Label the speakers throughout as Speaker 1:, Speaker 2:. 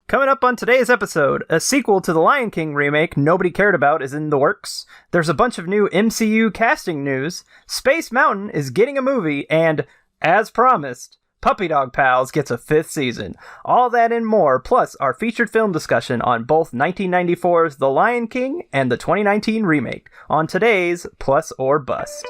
Speaker 1: Coming up on today's episode, a sequel to the Lion King remake nobody cared about is in the works. There's a bunch of new MCU casting news. Space Mountain is getting a movie, and, as promised, Puppy Dog Pals gets a 5th season. All that and more, plus our featured film discussion on both 1994's The Lion King and the 2019 remake, on today's Plus or Bust.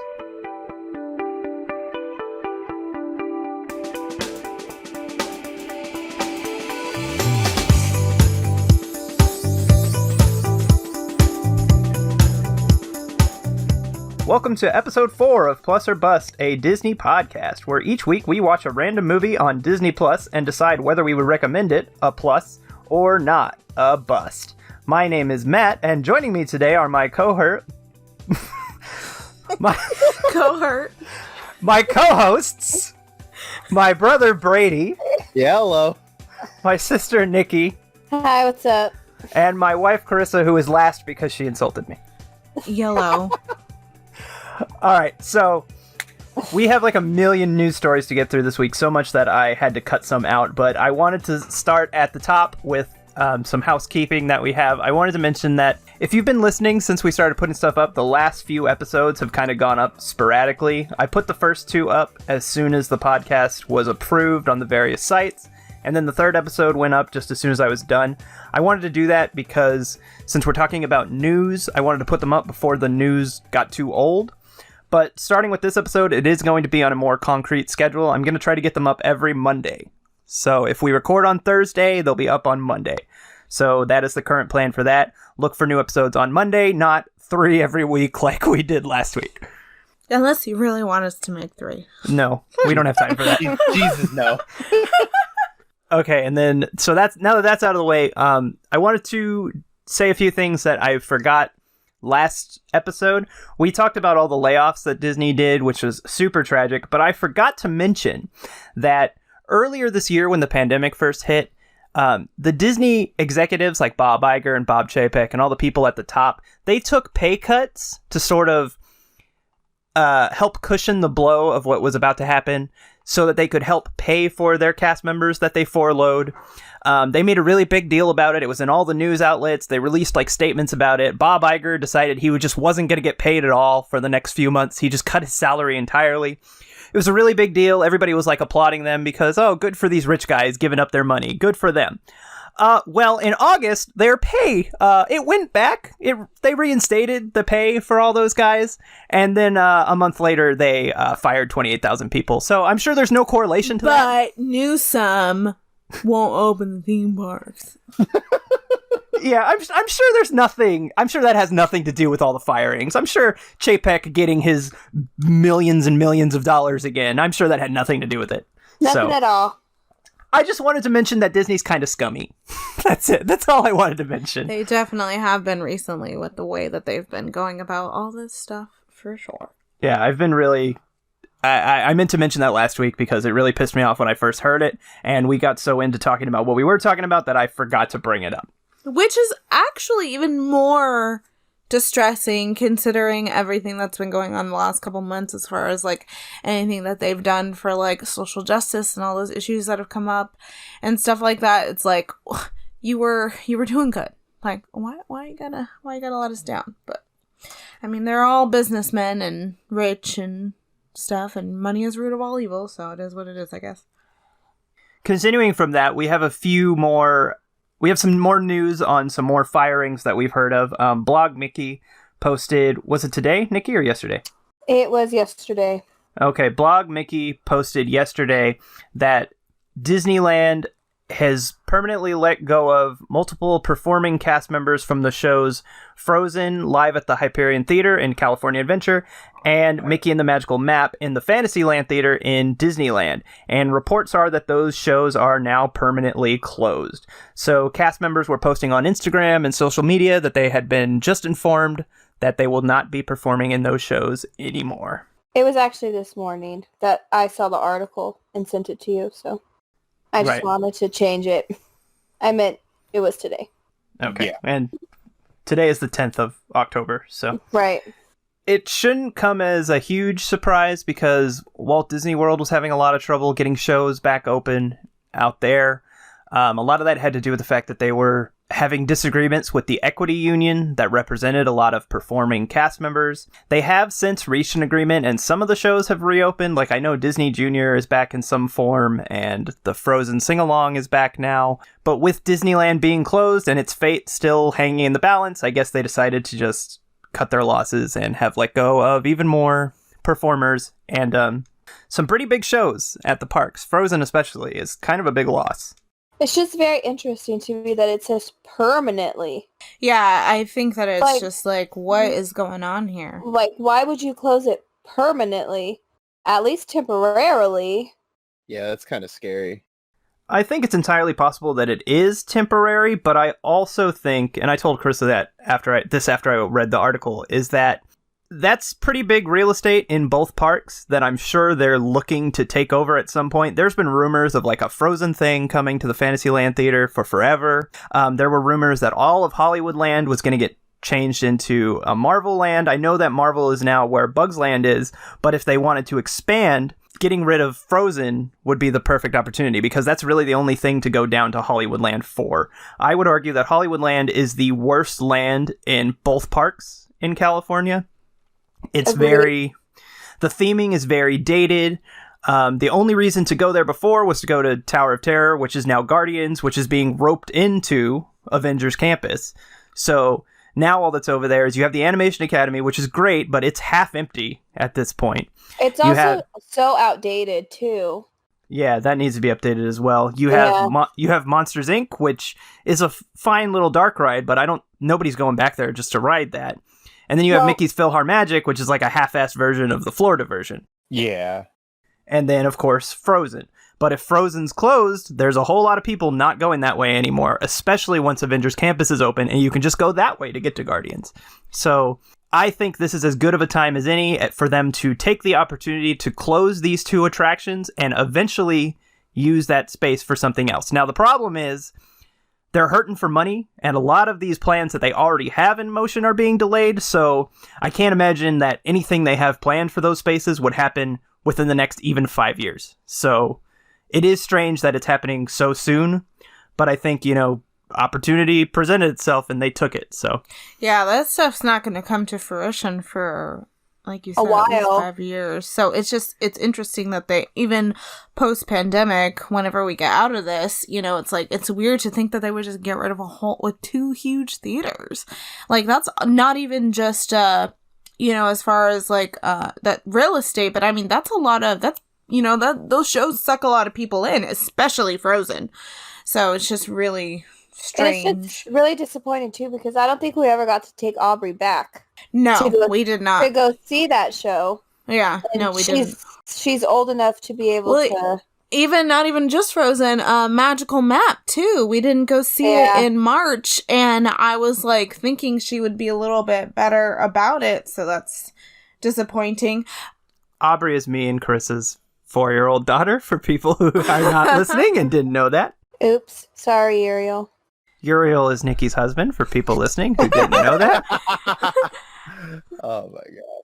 Speaker 1: Welcome to episode 4 of Plus or Bust, a Disney podcast, where each week we watch a random movie on Disney Plus and decide whether we would recommend it a plus or not a bust. My name is Matt, and joining me today are my cohort, my co-hosts, my brother Brady,
Speaker 2: yeah, hello,
Speaker 1: my sister Nikki,
Speaker 3: hi, what's up,
Speaker 1: and my wife Carissa, who is last because she insulted me.
Speaker 4: Yellow.
Speaker 1: All right, so we have like a million news stories to get through this week, so much that I had to cut some out, but I wanted to start at the top with some housekeeping that we have. I wanted to mention that if you've been listening since we started putting stuff up, the last few episodes have kind of gone up sporadically. I put the first 2 up as soon as the podcast was approved on the various sites, and then the 3rd episode went up just as soon as I was done. I wanted to do that because since we're talking about news, I wanted to put them up before the news got too old. But starting with this episode, it is going to be on a more concrete schedule. I'm going to try to get them up every Monday. So if we record on Thursday, they'll be up on Monday. So that is the current plan for that. Look for new episodes on Monday, not 3 every week like we did last week.
Speaker 4: Unless you really want us to make 3.
Speaker 1: No, we don't have time for that.
Speaker 2: Jesus, no.
Speaker 1: Okay, and then, so now that that's out of the way, I wanted to say a few things that I forgot last episode. We talked about all the layoffs that Disney did, which was super tragic, but I forgot to mention that earlier this year when the pandemic first hit, the Disney executives like Bob Iger and Bob Chapek and all the people at the top, they took pay cuts to sort of help cushion the blow of what was about to happen so that they could help pay for their cast members that they furloughed. They made a really big deal about it. It was in all the news outlets. They released like statements about it. Bob Iger decided he just wasn't going to get paid at all for the next few months. He just cut his salary entirely. It was a really big deal. Everybody was like applauding them because, oh, good for these rich guys giving up their money. Good for them. Well, in August, their pay, it went back. They reinstated the pay for all those guys. And then a month later, they fired 28,000 people. So I'm sure there's no correlation to that.
Speaker 4: But Newsom won't open the theme parks.
Speaker 1: Yeah, I'm sure there's nothing. I'm sure that has nothing to do with all the firings. I'm sure Chapek getting his millions and millions of dollars again, I'm sure that had nothing to do with it.
Speaker 3: nothing at all.
Speaker 1: I just wanted to mention that Disney's kind of scummy. That's it. That's all I wanted to mention.
Speaker 4: They definitely have been recently with the way that they've been going about all this stuff, for sure.
Speaker 1: Yeah, I've been really... I meant to mention that last week because it really pissed me off when I first heard it, and we got so into talking about what we were talking about that I forgot to bring it up.
Speaker 4: Which is actually even more distressing considering everything that's been going on the last couple months as far as like anything that they've done for like social justice and all those issues that have come up and stuff like that. It's like you were doing good. Like why you gotta let us down? But I mean, they're all businessmen and rich and stuff, and money is root of all evil, so it is what it is, I guess.
Speaker 1: Continuing from that, we have some more news on some more firings that we've heard of. Blog Mickey posted, was it today, Nikki, or yesterday?
Speaker 3: It was yesterday.
Speaker 1: Okay, Blog Mickey posted yesterday that Disneyland has permanently let go of multiple performing cast members from the shows Frozen live at the Hyperion Theater in California Adventure and Mickey and the Magical Map in the Fantasyland Theater in Disneyland. And reports are that those shows are now permanently closed. So cast members were posting on Instagram and social media that they had been just informed that they will not be performing in those shows anymore.
Speaker 3: It was actually this morning that I saw the article and sent it to you, so I just wanted to change it. I meant it was today.
Speaker 1: Okay. Yeah. And today is the 10th of October, so...
Speaker 3: Right.
Speaker 1: It shouldn't come as a huge surprise because Walt Disney World was having a lot of trouble getting shows back open out there. A lot of that had to do with the fact that they were having disagreements with the equity union that represented a lot of performing cast members. They have since reached an agreement, and some of the shows have reopened. Like, I know Disney Junior is back in some form, and the Frozen sing-along is back now. But with Disneyland being closed and its fate still hanging in the balance, I guess they decided to just cut their losses and have let go of even more performers and some pretty big shows at the parks. Frozen especially is kind of a big loss.
Speaker 3: It's just very interesting to me that it says permanently.
Speaker 4: Yeah, I think that it's just like, what is going on here?
Speaker 3: Like, why would you close it permanently? At least temporarily.
Speaker 2: Yeah, that's kind of scary.
Speaker 1: I think it's entirely possible that it is temporary, but I also think, and I told Carissa that after I read the article, is that that's pretty big real estate in both parks that I'm sure they're looking to take over at some point. There's been rumors of like a Frozen thing coming to the Fantasyland Theater for forever. There were rumors that all of Hollywoodland was going to get changed into a Marvel Land. I know that Marvel is now where Bugs Land is, but if they wanted to expand, getting rid of Frozen would be the perfect opportunity because that's really the only thing to go down to Hollywoodland for. I would argue that Hollywoodland is the worst land in both parks in California. It's the theming is very dated. The only reason to go there before was to go to Tower of Terror, which is now Guardians, which is being roped into Avengers Campus. So now all that's over there is you have the Animation Academy, which is great, but it's half empty at this point.
Speaker 3: It's also so outdated too.
Speaker 1: Yeah, that needs to be updated as well. You have Monsters Inc., which is a fine little dark ride, but nobody's going back there just to ride that. And then you have Mickey's PhilharMagic, which is like a half-assed version of the Florida version.
Speaker 2: Yeah.
Speaker 1: And then, of course, Frozen. But if Frozen's closed, there's a whole lot of people not going that way anymore, especially once Avengers Campus is open, and you can just go that way to get to Guardians. So I think this is as good of a time as any for them to take the opportunity to close these two attractions and eventually use that space for something else. Now, the problem is they're hurting for money, and a lot of these plans that they already have in motion are being delayed, so I can't imagine that anything they have planned for those spaces would happen within the next even 5 years. So it is strange that it's happening so soon, but I think, opportunity presented itself and they took it, so.
Speaker 4: Yeah, that stuff's not going to come to fruition for, like you said,
Speaker 3: a while.
Speaker 4: At least 5 years. So it's interesting that they, even post-pandemic, whenever we get out of this, it's like, it's weird to think that they would just get rid of with 2 huge theaters. Like, that's not even just, as far as, like, that real estate, but I mean, that's a lot of, those shows suck a lot of people in, especially Frozen. So it's just really strange.
Speaker 3: It's really disappointing too because I don't think we ever got to take Aubrey back.
Speaker 4: No, we did not.
Speaker 3: To go see that show.
Speaker 4: Yeah, and no, we didn't.
Speaker 3: She's old enough to be able to.
Speaker 4: Not even just Frozen, Magical Map too. We didn't go see it in March, and I was like thinking she would be a little bit better about it, so that's disappointing.
Speaker 1: Aubrey is me and Carissa's 4-year-old daughter, for people who are not listening and didn't know that.
Speaker 3: Oops. Sorry, Uriel.
Speaker 1: Uriel is Nikki's husband, for people listening who didn't know that.
Speaker 2: Oh my god.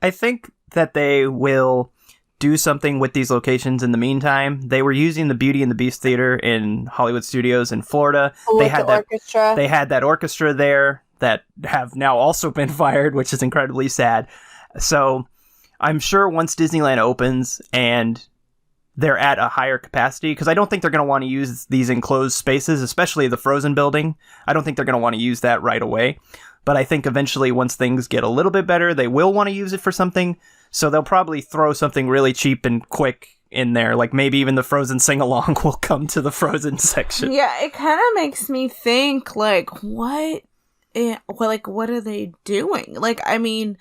Speaker 1: I think that they will do something with these locations in the meantime. They were using the Beauty and the Beast Theater in Hollywood Studios in Florida. They had that orchestra. They had that orchestra there that have now also been fired, which is incredibly sad. So I'm sure once Disneyland opens and they're at a higher capacity, because I don't think they're going to want to use these enclosed spaces, especially the Frozen building. I don't think they're going to want to use that right away. But I think eventually once things get a little bit better, they will want to use it for something. So they'll probably throw something really cheap and quick in there. Like maybe even the Frozen sing-along will come to the Frozen section.
Speaker 4: Yeah, it kind of makes me think, like, what are they doing? Like, I mean,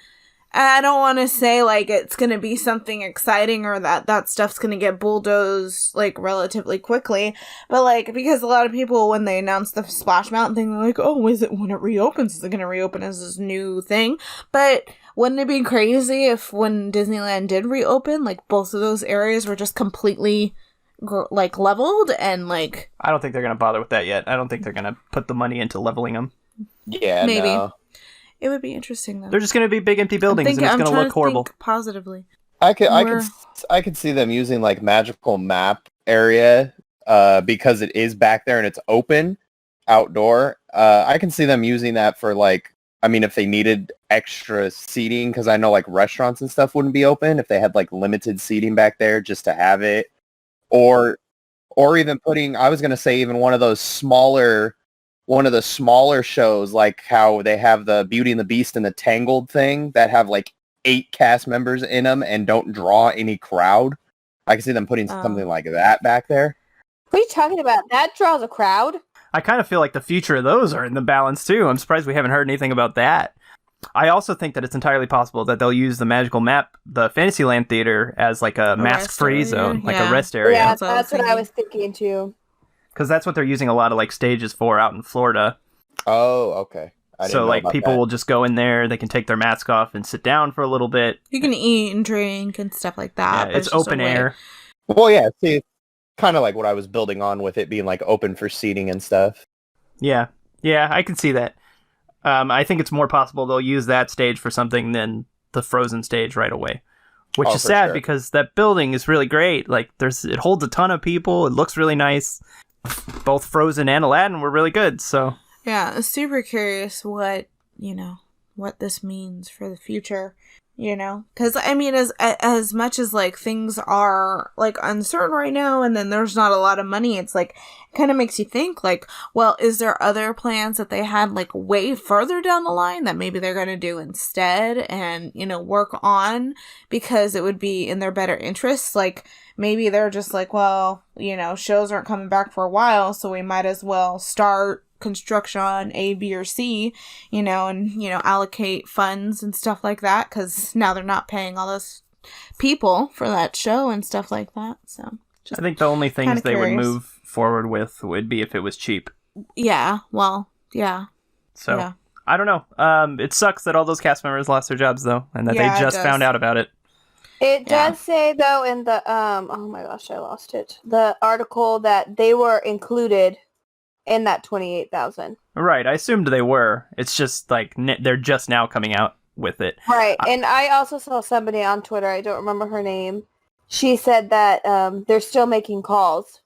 Speaker 4: I don't want to say, like, it's going to be something exciting or that stuff's going to get bulldozed, like, relatively quickly. But, like, because a lot of people, when they announced the Splash Mountain thing, they're like, oh, when it reopens, is it going to reopen as this new thing? But wouldn't it be crazy if when Disneyland did reopen, like, both of those areas were just completely, like, leveled and, like...
Speaker 1: I don't think they're going to bother with that yet. I don't think they're going to put the money into leveling them.
Speaker 2: Yeah,
Speaker 4: maybe.
Speaker 2: No.
Speaker 4: It would be interesting, though.
Speaker 1: They're just going to be big empty buildings, and it's going to look horrible.
Speaker 4: Positively.
Speaker 2: I could see them using like Magical Map area because it is back there and it's open outdoor. I can see them using that for like, I mean, if they needed extra seating, because I know like restaurants and stuff wouldn't be open if they had like limited seating back there just to have it, or even putting, I was gonna say even one of the smaller shows, like how they have the Beauty and the Beast and the Tangled thing that have like 8 cast members in them and don't draw any crowd. I can see them putting something like that back there.
Speaker 3: What are you talking about? That draws a crowd?
Speaker 1: I kind of feel like the future of those are in the balance too. I'm surprised we haven't heard anything about that. I also think that it's entirely possible that they'll use the Magical Map, the Fantasyland Theater, as like a mask-free zone, like a rest area.
Speaker 3: Yeah, that's what I was thinking too.
Speaker 1: Because that's what they're using a lot of like stages for out in Florida.
Speaker 2: Oh, okay.
Speaker 1: So like people will just go in there, they can take their mask off and sit down for a little bit.
Speaker 4: You can eat and drink and stuff like that.
Speaker 1: Yeah, it's open air.
Speaker 2: Well, yeah, see, kind of like what I was building on with it being like open for seating and stuff.
Speaker 1: Yeah, I can see that. I think it's more possible they'll use that stage for something than the Frozen stage right away, which is sad because that building is really great. Like it holds a ton of people. It looks really nice. Both Frozen and Aladdin were really good. So
Speaker 4: yeah, super curious what this means for the future. Because I mean, as much as like things are like uncertain right now, and then there's not a lot of money, it's like kind of makes you think like, well, is there other plans that they had like way further down the line that maybe they're going to do instead and work on because it would be in their better interests? Like maybe they're just like, well, shows aren't coming back for a while, so we might as well start construction on A, B, or C, and allocate funds and stuff like that, because now they're not paying all those people for that show and stuff like that. So
Speaker 1: I think the only things they would move forward with would be if it was cheap.
Speaker 4: Yeah, well, yeah.
Speaker 1: So
Speaker 4: yeah.
Speaker 1: I don't know. It sucks that all those cast members lost their jobs though, and that they just found out about it.
Speaker 3: It does say though in the oh my gosh, I lost it. The article that they were included in that 28,000.
Speaker 1: Right, I assumed they were. It's just like they're just now coming out with it.
Speaker 3: Right, and I also saw somebody on Twitter, I don't remember her name. She said that they're still making calls.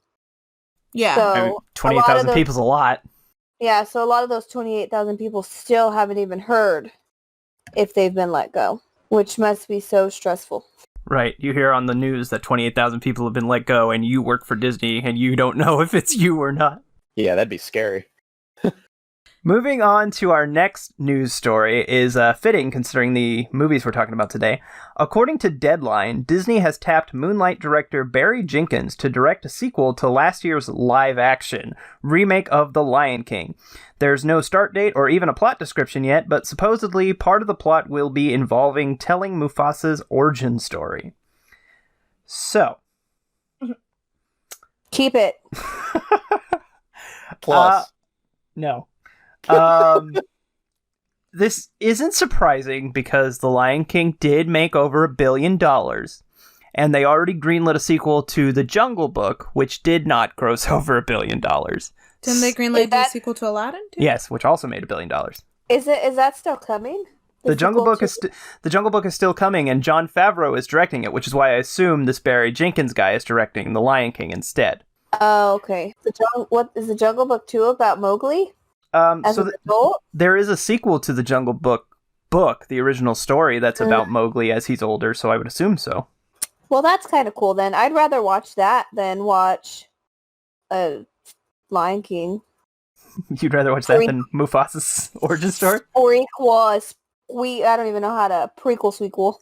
Speaker 4: Yeah.
Speaker 3: So
Speaker 1: I mean, 28,000 people's a lot.
Speaker 3: Yeah, so a lot of those 28,000 people still haven't even heard if they've been let go, which must be so stressful.
Speaker 1: Right, you hear on the news that 28,000 people have been let go and you work for Disney and you don't know if it's you or not.
Speaker 2: Yeah, that'd be scary.
Speaker 1: Moving on to our next news story is fitting considering the movies we're talking about today. According to Deadline, Disney has tapped Moonlight director Barry Jenkins to direct a sequel to last year's live-action remake of The Lion King. There's no start date or even a plot description yet, but supposedly part of the plot will be involving telling Mufasa's origin story. So.
Speaker 3: Keep it.
Speaker 2: Plus.
Speaker 1: No. This isn't surprising because The Lion King did make over $1 billion, and they already greenlit a sequel to The Jungle Book, which did not gross over $1 billion.
Speaker 4: Didn't they greenlight the sequel to Aladdin too?
Speaker 1: Yes, which also made $1 billion.
Speaker 3: Is that still coming?
Speaker 1: The Jungle Book is still coming, and Jon Favreau is directing it, which is why I assume this Barry Jenkins guy is directing The Lion King instead.
Speaker 3: Oh, okay. What is the Jungle Book 2 about Mowgli?
Speaker 1: There is a sequel to the Jungle Book, the original story that's about Mowgli as he's older, so I would assume so.
Speaker 3: Well, that's kind of cool then. I'd rather watch that than watch Lion King.
Speaker 1: You'd rather watch that than Mufasa's origin story?
Speaker 3: Prequel. I don't even know how to sequel.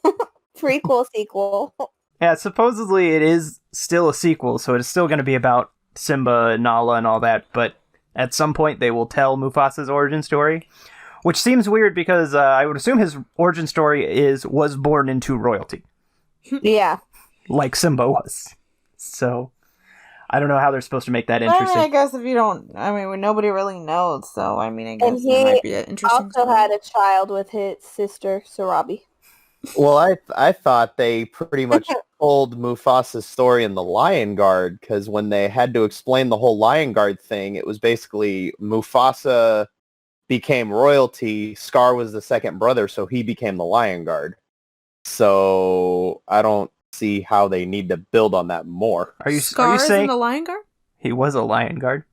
Speaker 3: Prequel sequel.
Speaker 1: Yeah, supposedly it is still a sequel, so it's still going to be about Simba and Nala and all that, but at some point they will tell Mufasa's origin story, which seems weird because I would assume his origin story was born into royalty.
Speaker 3: Yeah.
Speaker 1: Like Simba was. So, I don't know how they're supposed to make that interesting.
Speaker 4: I guess if you don't, nobody really knows, so I guess it might be an interesting
Speaker 3: also had a child with his sister, Sarabi.
Speaker 2: Well, I thought they pretty much told Mufasa's story in The Lion Guard, because when they had to explain the whole Lion Guard thing, it was basically Mufasa became royalty, Scar was the second brother, so he became the Lion Guard. So I don't see how they need to build on that more.
Speaker 1: Are you
Speaker 4: Scar
Speaker 1: saying
Speaker 4: in the Lion Guard?
Speaker 1: He was a Lion Guard.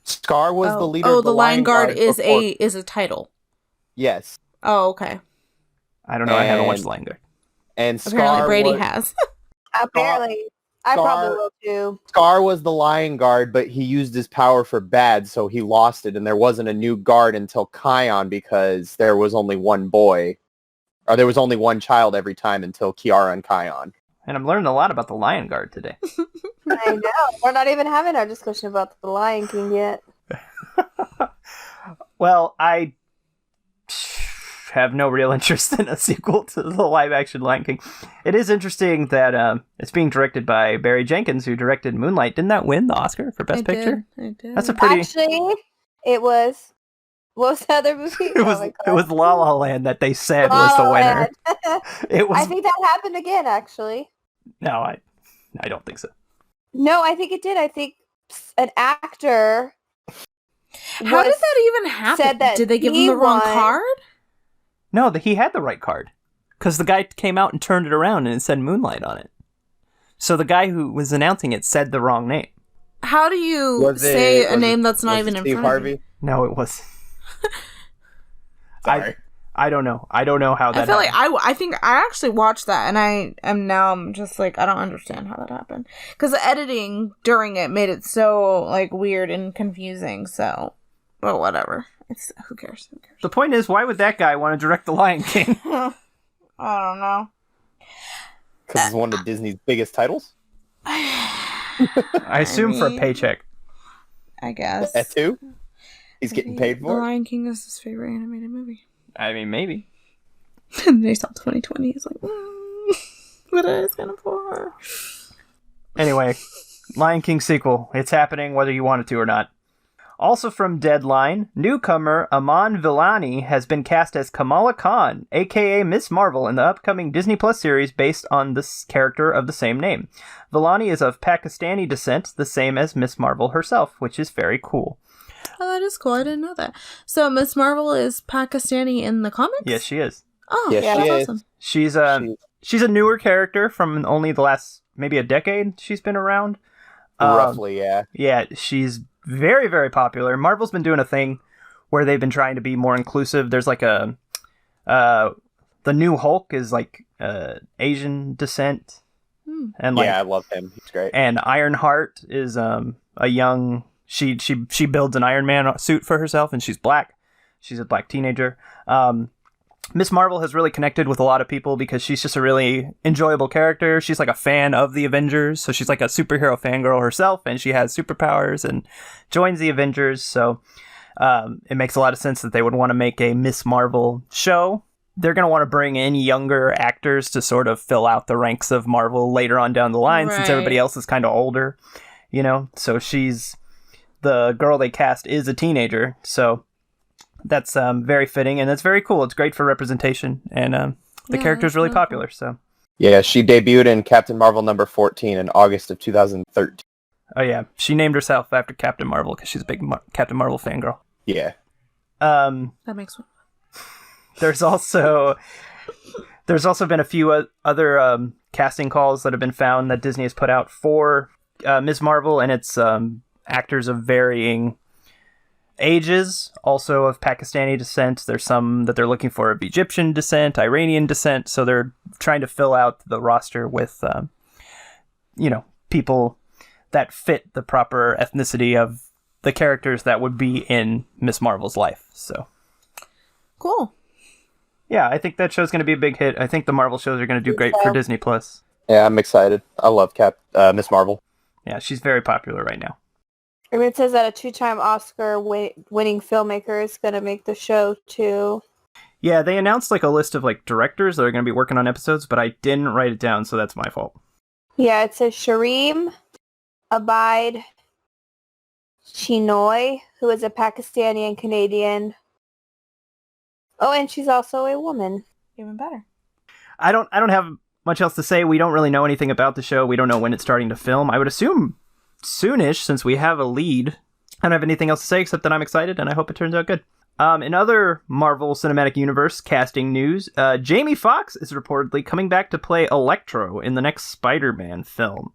Speaker 2: Scar was the leader
Speaker 4: Oh,
Speaker 2: of
Speaker 4: the Lion Guard is
Speaker 2: before.
Speaker 4: is a title.
Speaker 2: Yes.
Speaker 4: Oh, okay.
Speaker 1: I don't know. I haven't watched Lion Guard.
Speaker 2: And
Speaker 4: Apparently
Speaker 2: Scar
Speaker 4: Brady
Speaker 2: was,
Speaker 4: has.
Speaker 3: Apparently. I probably will too.
Speaker 2: Scar was the Lion Guard, but he used his power for bad, so he lost it, and there wasn't a new guard until Kion because there was only one boy. Or there was only one child every time until Kiara and Kion.
Speaker 1: And I'm learning a lot about the Lion Guard today.
Speaker 3: I know. We're not even having our discussion about the Lion King yet.
Speaker 1: Well, I have no real interest in a sequel to the live-action Lion King. It is interesting that it's being directed by Barry Jenkins, who directed Moonlight. Didn't that win the Oscar for Best Picture?
Speaker 4: I did.
Speaker 1: That's a pretty...
Speaker 3: Actually, it was... What was the other movie?
Speaker 1: It was La La Land that they said was the winner. It was...
Speaker 3: I think that happened again, actually.
Speaker 1: No, I don't think so.
Speaker 3: No, I think it did. I think an actor...
Speaker 4: How did that even happen? Did they give him the wrong card?
Speaker 1: No, he had the right card. Because the guy came out and turned it around and it said Moonlight on it. So the guy who was announcing it said the wrong name.
Speaker 4: How do you say a name that's not even in
Speaker 2: Steve
Speaker 4: front
Speaker 2: Harvey?
Speaker 4: of you?
Speaker 1: No, it was...
Speaker 2: Sorry.
Speaker 1: I don't know. I don't know how that
Speaker 4: I feel
Speaker 1: happened.
Speaker 4: like I think I actually watched that and I'm just like, I don't understand how that happened. Because the editing during it made it so like weird and confusing, so... But whatever. Who cares?
Speaker 1: The point is, why would that guy want to direct The Lion King?
Speaker 4: I don't know.
Speaker 2: Because it's one of Disney's biggest titles?
Speaker 1: I assume for a paycheck.
Speaker 4: I guess.
Speaker 2: That too? He's getting paid for
Speaker 4: The
Speaker 2: it?
Speaker 4: Lion King is his favorite animated movie.
Speaker 1: I mean, maybe.
Speaker 4: And they saw 2020. He's like, what is gonna for?
Speaker 1: Anyway, Lion King sequel. It's happening whether you want it to or not. Also from Deadline, newcomer Iman Vellani has been cast as Kamala Khan, aka Miss Marvel, in the upcoming Disney Plus series based on this character of the same name. Vellani is of Pakistani descent, the same as Miss Marvel herself, which is very cool.
Speaker 4: Oh, that is cool. I didn't know that. So Miss Marvel is Pakistani in the comics?
Speaker 1: Yes, she is.
Speaker 4: Oh,
Speaker 2: Yes,
Speaker 4: yeah,
Speaker 2: she
Speaker 4: that's
Speaker 2: is.
Speaker 4: awesome.
Speaker 1: She's a newer character from only the last maybe a decade she's been around.
Speaker 2: Roughly, yeah.
Speaker 1: Yeah, she's very, very popular. Marvel's been doing a thing where they've been trying to be more inclusive. There's like the new Hulk is like Asian descent, and like,
Speaker 2: yeah, I love him. He's great.
Speaker 1: And Ironheart is a young. She builds an Iron Man suit for herself, and she's black. She's a black teenager. Miss Marvel has really connected with a lot of people because she's just a really enjoyable character. She's like a fan of the Avengers, so she's like a superhero fangirl herself, and she has superpowers and joins the Avengers. So it makes a lot of sense that they would want to make a Miss Marvel show. They're going to want to bring in younger actors to sort of fill out the ranks of Marvel later on down the line, since everybody else is kind of older, you know? So the girl they cast is a teenager, so... That's very fitting, and that's very cool. It's great for representation, and the character is really popular. So,
Speaker 2: yeah, she debuted in Captain Marvel number 14 in August of 2013.
Speaker 1: Oh yeah, she named herself after Captain Marvel because she's a big Captain Marvel fangirl.
Speaker 2: Yeah.
Speaker 4: That makes sense.
Speaker 1: There's also been a few other casting calls that have been found that Disney has put out for Ms. Marvel, and it's actors of varying ages, also of Pakistani descent. There's some that they're looking for of Egyptian descent, Iranian descent, so they're trying to fill out the roster with people that fit the proper ethnicity of the characters that would be in Miss Marvel's life. So
Speaker 4: cool.
Speaker 1: Yeah, I think that show's going to be a big hit. I think the Marvel shows are going to do great for Disney Plus.
Speaker 2: Yeah, I'm excited. I love Miss Marvel.
Speaker 1: Yeah, she's very popular right now.
Speaker 3: I mean, it says that a 2-time Oscar winning filmmaker is going to make the show, too.
Speaker 1: Yeah, they announced like a list of like directors that are going to be working on episodes, but I didn't write it down, so that's my fault.
Speaker 3: Yeah, it says Shareem Abid Chinoy, who is a Pakistani and Canadian. Oh, and she's also a woman.
Speaker 4: Even better.
Speaker 1: I don't have much else to say. We don't really know anything about the show. We don't know when it's starting to film. I would assume soonish, since we have a lead. I don't have anything else to say except that I'm excited and I hope it turns out good. In other Marvel Cinematic Universe casting news, Jamie Foxx is reportedly coming back to play Electro in the next Spider-Man film.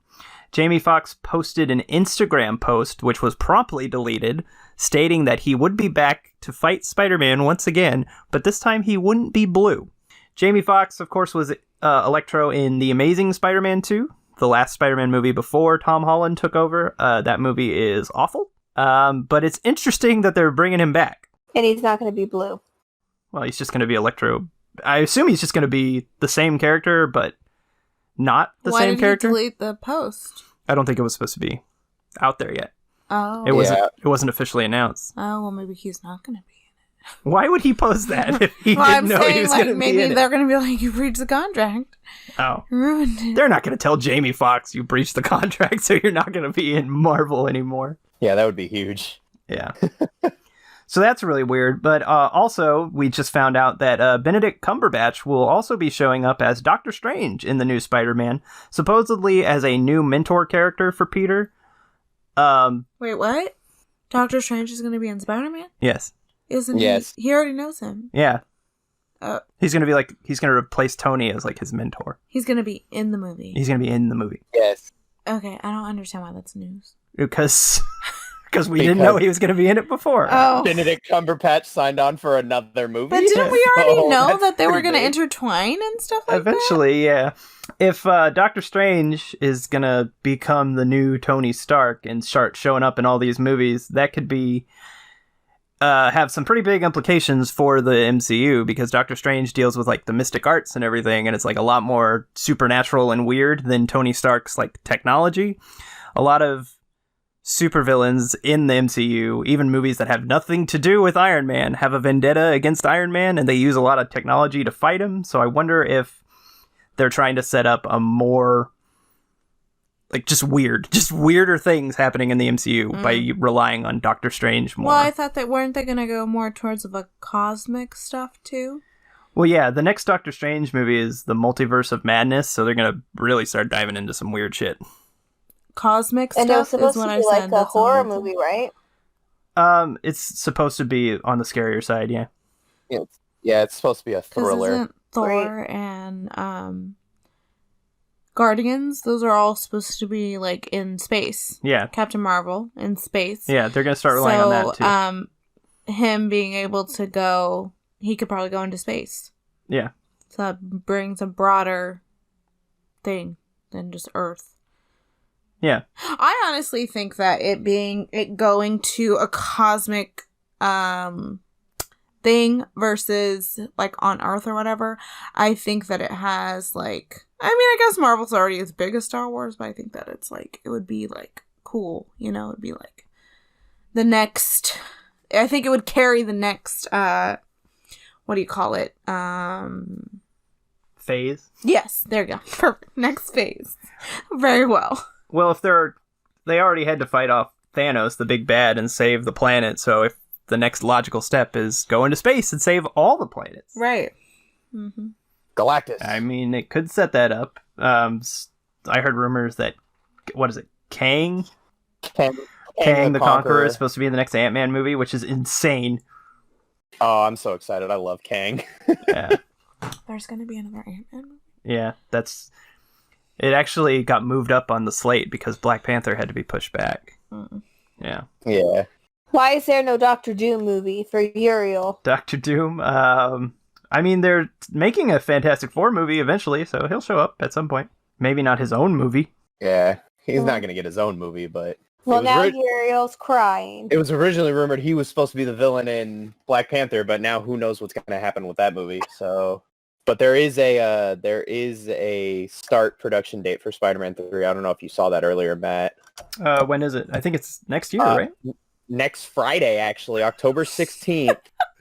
Speaker 1: Jamie Foxx posted an Instagram post, which was promptly deleted, stating that he would be back to fight Spider-Man once again, but this time he wouldn't be blue. Jamie Foxx, of course, was Electro in The Amazing Spider-Man 2, the last Spider-Man movie before Tom Holland took over. That movie is awful, but it's interesting that they're bringing him back.
Speaker 3: And he's not going to be blue.
Speaker 1: Well, he's just going to be Electro. I assume he's just going to be the same character, but not the same character.
Speaker 4: Why did he delete the post?
Speaker 1: I don't think it was supposed to be out there yet.
Speaker 4: Oh.
Speaker 1: It wasn't officially announced.
Speaker 4: Oh, well, maybe he's not going to be.
Speaker 1: Why would he post that if he didn't know he was going to be in it?
Speaker 4: Maybe they're going to be like, you breached the contract.
Speaker 1: Oh.
Speaker 4: Ruined it.
Speaker 1: They're not going to tell Jamie Foxx you breached the contract, so you're not going to be in Marvel anymore.
Speaker 2: Yeah, that would be huge.
Speaker 1: Yeah. So that's really weird. But also, we just found out that Benedict Cumberbatch will also be showing up as Doctor Strange in the new Spider-Man, supposedly as a new mentor character for Peter.
Speaker 4: Wait, what? Doctor Strange is going to be in Spider-Man?
Speaker 1: Yes.
Speaker 4: Isn't he?
Speaker 2: Yes.
Speaker 4: He already knows him.
Speaker 1: Yeah. He's going to replace Tony as like his mentor.
Speaker 4: He's going to be in the movie.
Speaker 1: He's going to be in the movie.
Speaker 2: Yes.
Speaker 4: Okay, I don't understand why that's news.
Speaker 1: Because we didn't know he was going to be in it before.
Speaker 4: Oh.
Speaker 2: Benedict Cumberbatch signed on for another movie.
Speaker 4: But didn't we already know
Speaker 2: that's
Speaker 4: that they were
Speaker 2: pretty
Speaker 4: going to
Speaker 2: big.
Speaker 4: intertwine and stuff like
Speaker 1: Eventually, yeah. If Doctor Strange is going to become the new Tony Stark and start showing up in all these movies, that could be have some pretty big implications for the MCU, because Doctor Strange deals with like the mystic arts and everything, and it's like a lot more supernatural and weird than Tony Stark's like technology. A lot of supervillains in the MCU, even movies that have nothing to do with Iron Man, have a vendetta against Iron Man, and they use a lot of technology to fight him. So I wonder if they're trying to set up a more like just weirder things happening in the MCU by relying on Doctor Strange more.
Speaker 4: Well, I thought that weren't they going to go more towards of a cosmic stuff too?
Speaker 1: Well, yeah, the next Doctor Strange movie is the Multiverse of Madness, so they're going to really start diving into some weird shit.
Speaker 4: Cosmic
Speaker 3: And it was
Speaker 4: stuff is
Speaker 3: supposed
Speaker 4: what
Speaker 3: to
Speaker 4: I
Speaker 3: be
Speaker 4: said.
Speaker 3: like a
Speaker 4: That's all
Speaker 3: horror
Speaker 4: I said.
Speaker 3: movie, right?
Speaker 1: It's supposed to be on the scarier side, yeah.
Speaker 2: Yeah, it's supposed to be a
Speaker 4: 'Cause
Speaker 2: thriller.
Speaker 4: isn't Thor and Guardians, those are all supposed to be like in space.
Speaker 1: Yeah.
Speaker 4: Captain Marvel in space.
Speaker 1: Yeah, they're going to start relying on that too.
Speaker 4: Him being able to go, he could probably go into space.
Speaker 1: Yeah.
Speaker 4: So that brings a broader thing than just Earth.
Speaker 1: Yeah.
Speaker 4: I honestly think that it going to a cosmic thing versus like on Earth or whatever, I think that it has like, I mean, I guess Marvel's already as big as Star Wars, but I think that it's like, it would be like cool, you know, it'd be like the next, I think it would carry the next, what do you call it?
Speaker 1: Phase.
Speaker 4: Yes, there you go. Perfect. Next phase. Very well.
Speaker 1: Well, if they already had to fight off Thanos, the big bad, and save the planet, so if the next logical step is go into space and save all the planets.
Speaker 4: Right. Mm-hmm.
Speaker 2: Galactus.
Speaker 1: I mean, it could set that up. I heard rumors that, what is it, Kang the Conqueror is supposed to be in the next Ant-Man movie, which is insane.
Speaker 2: Oh, I'm so excited. I love Kang.
Speaker 1: Yeah.
Speaker 4: There's going to be another Ant-Man movie?
Speaker 1: Yeah, it actually got moved up on the slate because Black Panther had to be pushed back.
Speaker 4: Mm.
Speaker 1: Yeah.
Speaker 2: Yeah.
Speaker 3: Why is there no Doctor Doom movie for Uriel?
Speaker 1: Doctor Doom, I mean, they're making a Fantastic Four movie eventually, so he'll show up at some point. Maybe not his own movie.
Speaker 2: Yeah. He's not going to get his own movie, but...
Speaker 3: Well, now Uriel's crying.
Speaker 2: It was originally rumored he was supposed to be the villain in Black Panther, but now who knows what's going to happen with that movie, so... But there is a start production date for Spider-Man 3. I don't know if you saw that earlier, Matt.
Speaker 1: When is it? I think it's next year, right?
Speaker 2: Next Friday, actually, October 16th.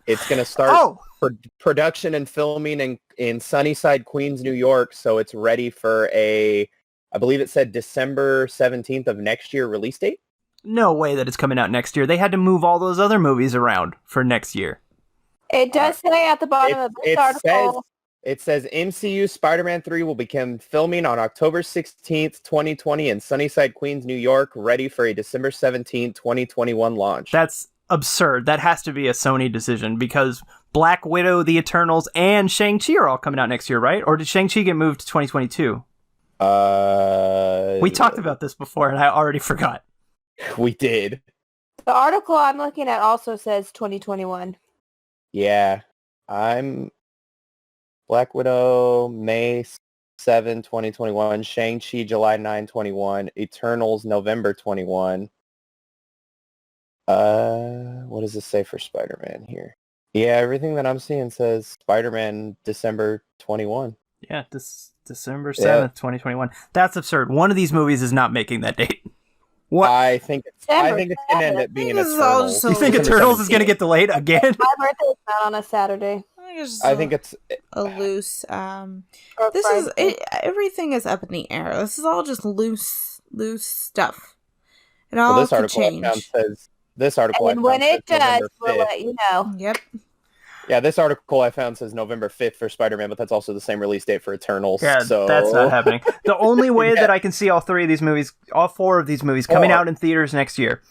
Speaker 2: It's going to start production and filming in Sunnyside, Queens, New York. So it's ready for I believe it said December 17th of next year release date.
Speaker 1: No way that it's coming out next year. They had to move all those other movies around for next year.
Speaker 3: It does say at the bottom of this article.
Speaker 2: It says MCU Spider-Man 3 will begin filming on October 16th, 2020 in Sunnyside, Queens, New York, ready for a December 17th, 2021 launch.
Speaker 1: That's absurd. That has to be a Sony decision because Black Widow, The Eternals, and Shang-Chi are all coming out next year, right? Or did Shang-Chi get moved to 2022? We talked about this before, and I already forgot.
Speaker 2: We did.
Speaker 3: The article I'm looking at also says 2021.
Speaker 2: Yeah. I'm Black Widow, May 7, 2021. Shang-Chi, July 9, 21. Eternals, November 21. What does this say for Spider-Man here? Yeah, everything that I'm seeing says Spider-Man December 21.
Speaker 1: Yeah, December 7th, 2021. That's absurd. One of these movies is not making that date. What?
Speaker 2: I think it's going to end up being Eternals.
Speaker 1: You think Eternals is going to get delayed again?
Speaker 3: My birthday's not on a Saturday.
Speaker 2: I think it's
Speaker 4: a loose. Everything is up in the air. This is all just loose stuff. It all
Speaker 2: this
Speaker 4: could
Speaker 2: article
Speaker 4: change.
Speaker 2: This article
Speaker 3: And when it does, we'll let you know.
Speaker 4: Yep.
Speaker 2: Yeah, this article I found says November 5th for Spider-Man, but that's also the same release date for Eternals.
Speaker 1: Yeah,
Speaker 2: so
Speaker 1: that's not happening. The only way that I can see all four of these movies coming out in theaters next year,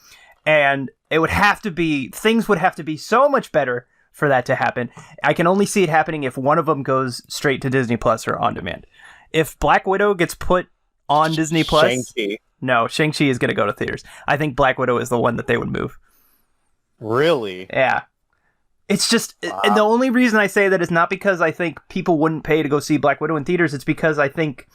Speaker 1: and it would have to be, things would have to be so much better for that to happen. I can only see it happening if one of them goes straight to Disney Plus or on demand. If Black Widow gets put on Disney Plus,
Speaker 2: Shang-Chi.
Speaker 1: No, Shang-Chi is going to go to theaters. I think Black Widow is the one that they would move.
Speaker 2: Really?
Speaker 1: Yeah. It's just, and the only reason I say that is not because I think people wouldn't pay to go see Black Widow in theaters. It's because I think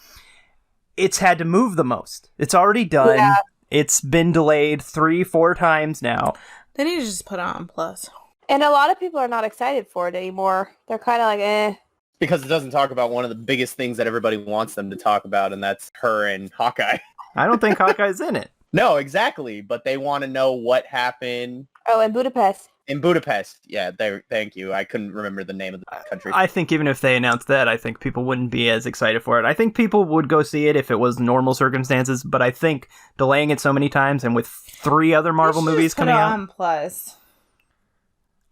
Speaker 1: it's had to move the most. It's already done. Yeah. It's been delayed 3-4 times now.
Speaker 4: They need to just put it on Plus.
Speaker 3: And a lot of people are not excited for it anymore. They're kind of like, eh.
Speaker 2: Because it doesn't talk about one of the biggest things that everybody wants them to talk about, and that's her and Hawkeye.
Speaker 1: I don't think Hawkeye's in it.
Speaker 2: No, exactly. But they want to know what happened.
Speaker 3: Oh, in Budapest.
Speaker 2: In Budapest. Yeah, thank you. I couldn't remember the name of the country.
Speaker 1: I think even if they announced that, I think people wouldn't be as excited for it. I think people would go see it if it was normal circumstances, but I think delaying it so many times and with 3 other Marvel movies coming out.
Speaker 4: On Plus.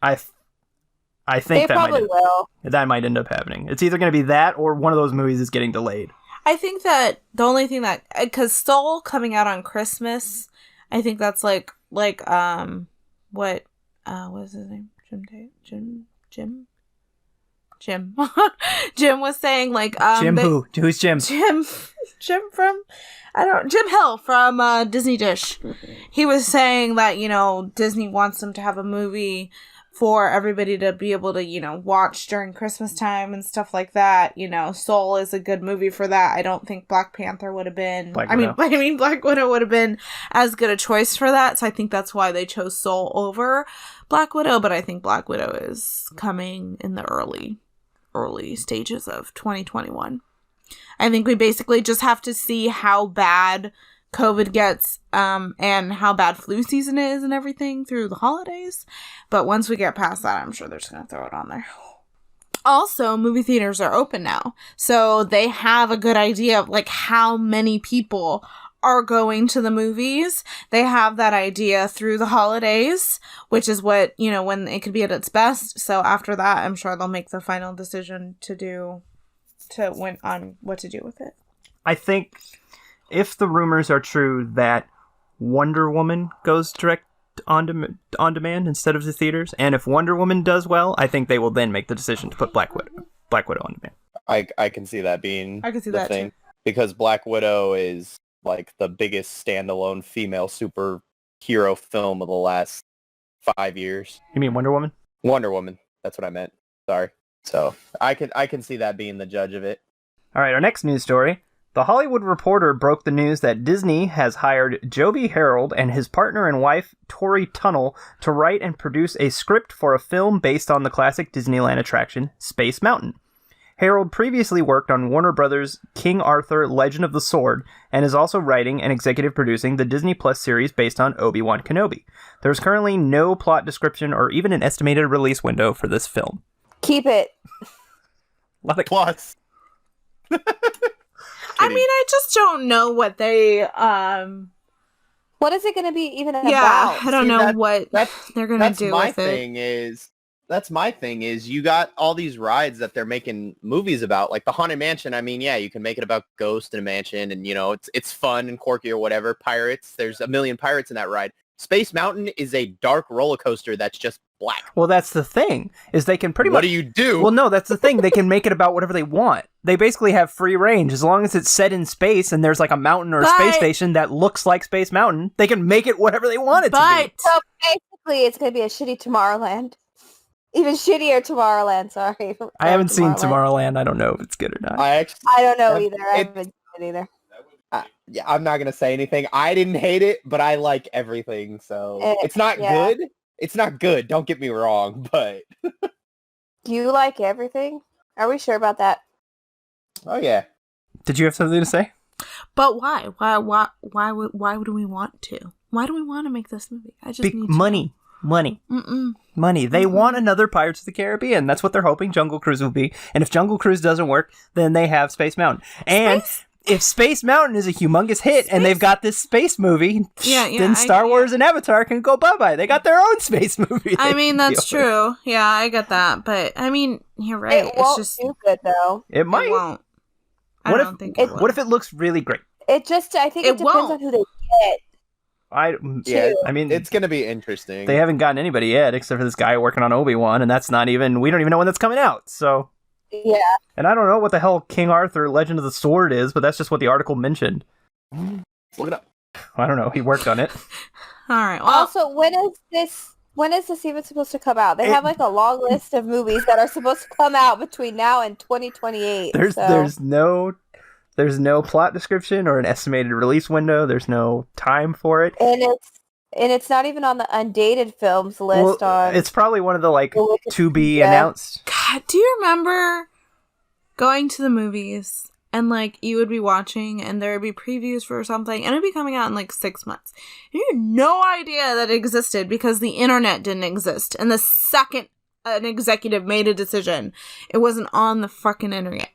Speaker 1: I think
Speaker 3: they probably will.
Speaker 1: That might end up happening. It's either going to be that or one of those movies is getting delayed.
Speaker 4: I think that the only thing that, because Soul coming out on Christmas, I think that's what is his name? Jim Jim was saying
Speaker 1: Jim who? Who's Jim?
Speaker 4: Jim from Jim Hill from Disney Dish. He was saying that, Disney wants them to have a movie for everybody to be able to, watch during Christmas time and stuff like that. Soul is a good movie for that. I don't think Black Panther would have been... Black Widow would have been as good a choice for that. So I think that's why they chose Soul over Black Widow. But I think Black Widow is coming in the early stages of 2021. I think we basically just have to see how bad COVID gets and how bad flu season is and everything through the holidays. But once we get past that, I'm sure they're just going to throw it on there. Also, movie theaters are open now. So they have a good idea of how many people are going to the movies. They have that idea through the holidays, which is what, when it could be at its best. So after that, I'm sure they'll make the final decision on what to do with it.
Speaker 1: I think if the rumors are true that Wonder Woman goes direct on demand instead of the theaters, and if Wonder Woman does well, I think they will then make the decision to put Black Widow on demand.
Speaker 2: I can see that being
Speaker 4: the thing.
Speaker 2: Too. Because Black Widow is the biggest standalone female superhero film of the last 5 years.
Speaker 1: You mean Wonder Woman?
Speaker 2: Wonder Woman. That's what I meant. Sorry. So I can see that being the judge of it.
Speaker 1: All right, our next news story. The Hollywood Reporter broke the news that Disney has hired Joby Harold and his partner and wife, Tori Tunnell, to write and produce a script for a film based on the classic Disneyland attraction, Space Mountain. Harold previously worked on Warner Brothers' King Arthur Legend of the Sword and is also writing and executive producing the Disney Plus series based on Obi-Wan Kenobi. There's currently no plot description or even an estimated release window for this film.
Speaker 3: Keep it.
Speaker 2: Plus.
Speaker 4: I mean, I just don't know what they,
Speaker 3: What is it going to be even about?
Speaker 4: Yeah, I don't know what they're going to do with it.
Speaker 2: That's my thing is you got all these rides that they're making movies about, like the Haunted Mansion. I mean, yeah, you can make it about ghosts in a mansion and, it's fun and quirky or whatever. Pirates, there's a million pirates in that ride. Space Mountain is a dark roller coaster that's just black.
Speaker 1: Well, that's the thing, is they can pretty much...
Speaker 2: What do you do?
Speaker 1: Well, no, that's the thing. They can make it about whatever they want. They basically have free range. As long as it's set in space and there's like a mountain or a space station that looks like Space Mountain, they can make it whatever they want it to be.
Speaker 3: So basically, it's going to be a shitty Tomorrowland. Even shittier Tomorrowland, sorry.
Speaker 1: I haven't seen Tomorrowland. I don't know if it's good or not.
Speaker 3: I don't know either. I haven't seen it either.
Speaker 2: Yeah, I'm not gonna say anything. I didn't hate it, but I like everything, so it's not good. It's not good. Don't get me wrong, but
Speaker 3: do you like everything? Are we sure about that?
Speaker 2: Oh yeah.
Speaker 1: Did you have something to say?
Speaker 4: But why? Why would we want to? Why do we want to make this movie? I just need
Speaker 1: money. Money. Money. They want another Pirates of the Caribbean. That's what they're hoping Jungle Cruise will be. And if Jungle Cruise doesn't work, then they have Space Mountain. And if Space Mountain is a humongous hit and they've got this space movie, then Star Wars and Avatar can go bye-bye. They got their own space movie.
Speaker 4: I mean, that's true. Yeah, I get that. But, I mean, you're right.
Speaker 3: It won't do good, though.
Speaker 1: It might.
Speaker 4: It won't. What
Speaker 1: if it looks really great?
Speaker 3: I think it depends on who they get.
Speaker 1: I mean,
Speaker 2: it's going to be interesting.
Speaker 1: They haven't gotten anybody yet, except for this guy working on Obi-Wan, and we don't even know when that's coming out, so...
Speaker 3: Yeah.
Speaker 1: And I don't know what the hell King Arthur Legend of the Sword is, but that's just what the article mentioned.
Speaker 2: Look it up.
Speaker 1: I don't know. He worked on it.
Speaker 4: All right. Well,
Speaker 3: also, when is this even supposed to come out? They have like a long list of movies that are supposed to come out between now and 2028.
Speaker 1: There's no plot description or an estimated release window. There's no time for it.
Speaker 3: And it's not even on the undated films list.
Speaker 1: It's probably one of the to be announced.
Speaker 4: God, do you remember going to the movies and you would be watching and there would be previews for something and it would be coming out in 6 months. You had no idea that it existed because the internet didn't exist. And the second an executive made a decision, it wasn't on the fucking internet.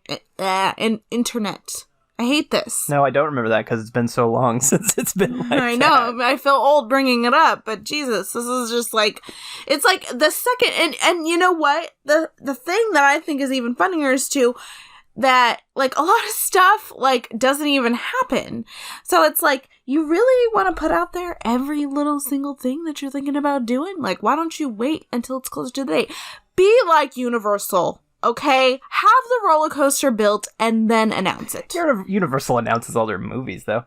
Speaker 4: Internet. I hate this.
Speaker 1: No, I don't remember that because it's been so long since it's been
Speaker 4: I know. I feel old bringing it up, but Jesus, this is just it's the second, and you know what? The thing that I think is even funnier is too, that a lot of stuff doesn't even happen. So it's you really want to put out there every little single thing that you're thinking about doing? Why don't you wait until it's closer to the date? Be like Universal. Okay, have the roller coaster built and then announce it.
Speaker 1: Universal announces all their movies, though.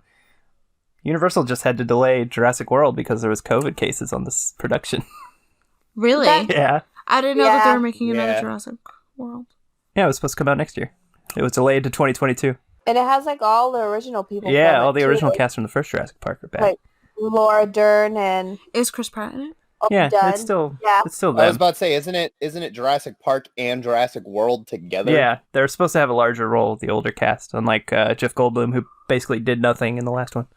Speaker 1: Universal just had to delay Jurassic World because there was COVID cases on this production.
Speaker 4: Really?
Speaker 1: Yeah.
Speaker 4: I didn't know that they were making another Jurassic World.
Speaker 1: Yeah, it was supposed to come out next year. It was delayed to 2022.
Speaker 3: And it has all the original people.
Speaker 1: Yeah, all the original cast from the first Jurassic Park are back.
Speaker 3: Laura Dern and...
Speaker 4: Is Chris Pratt in it?
Speaker 1: Yeah, it's still them.
Speaker 2: I was about to say, isn't it Jurassic Park and Jurassic World together?
Speaker 1: Yeah, they're supposed to have a larger role with the older cast, unlike Jeff Goldblum, who basically did nothing in the last one.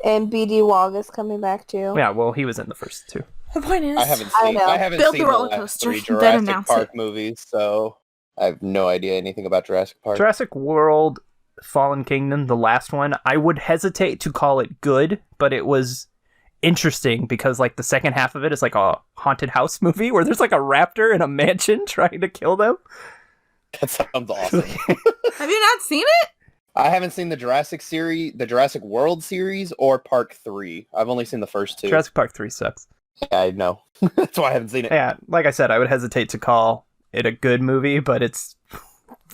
Speaker 3: And B.D. Wong is coming back too.
Speaker 1: Yeah, well, he was in the first two.
Speaker 4: The point is,
Speaker 2: I haven't seen
Speaker 4: the roller coaster,
Speaker 2: the last 3 Jurassic Park movies, so I have no idea anything about Jurassic Park.
Speaker 1: Jurassic World, Fallen Kingdom, the last one, I would hesitate to call it good, but it was interesting because the second half of it is a haunted house movie where there's a raptor in a mansion trying to kill them.
Speaker 2: That sounds awesome.
Speaker 4: Have you not seen it?
Speaker 2: I haven't seen the Jurassic World series or Park 3. I've only seen the first 2.
Speaker 1: Jurassic Park 3 sucks.
Speaker 2: Yeah, I know. That's why I haven't seen it.
Speaker 1: Yeah, like I said, I would hesitate to call it a good movie, but it's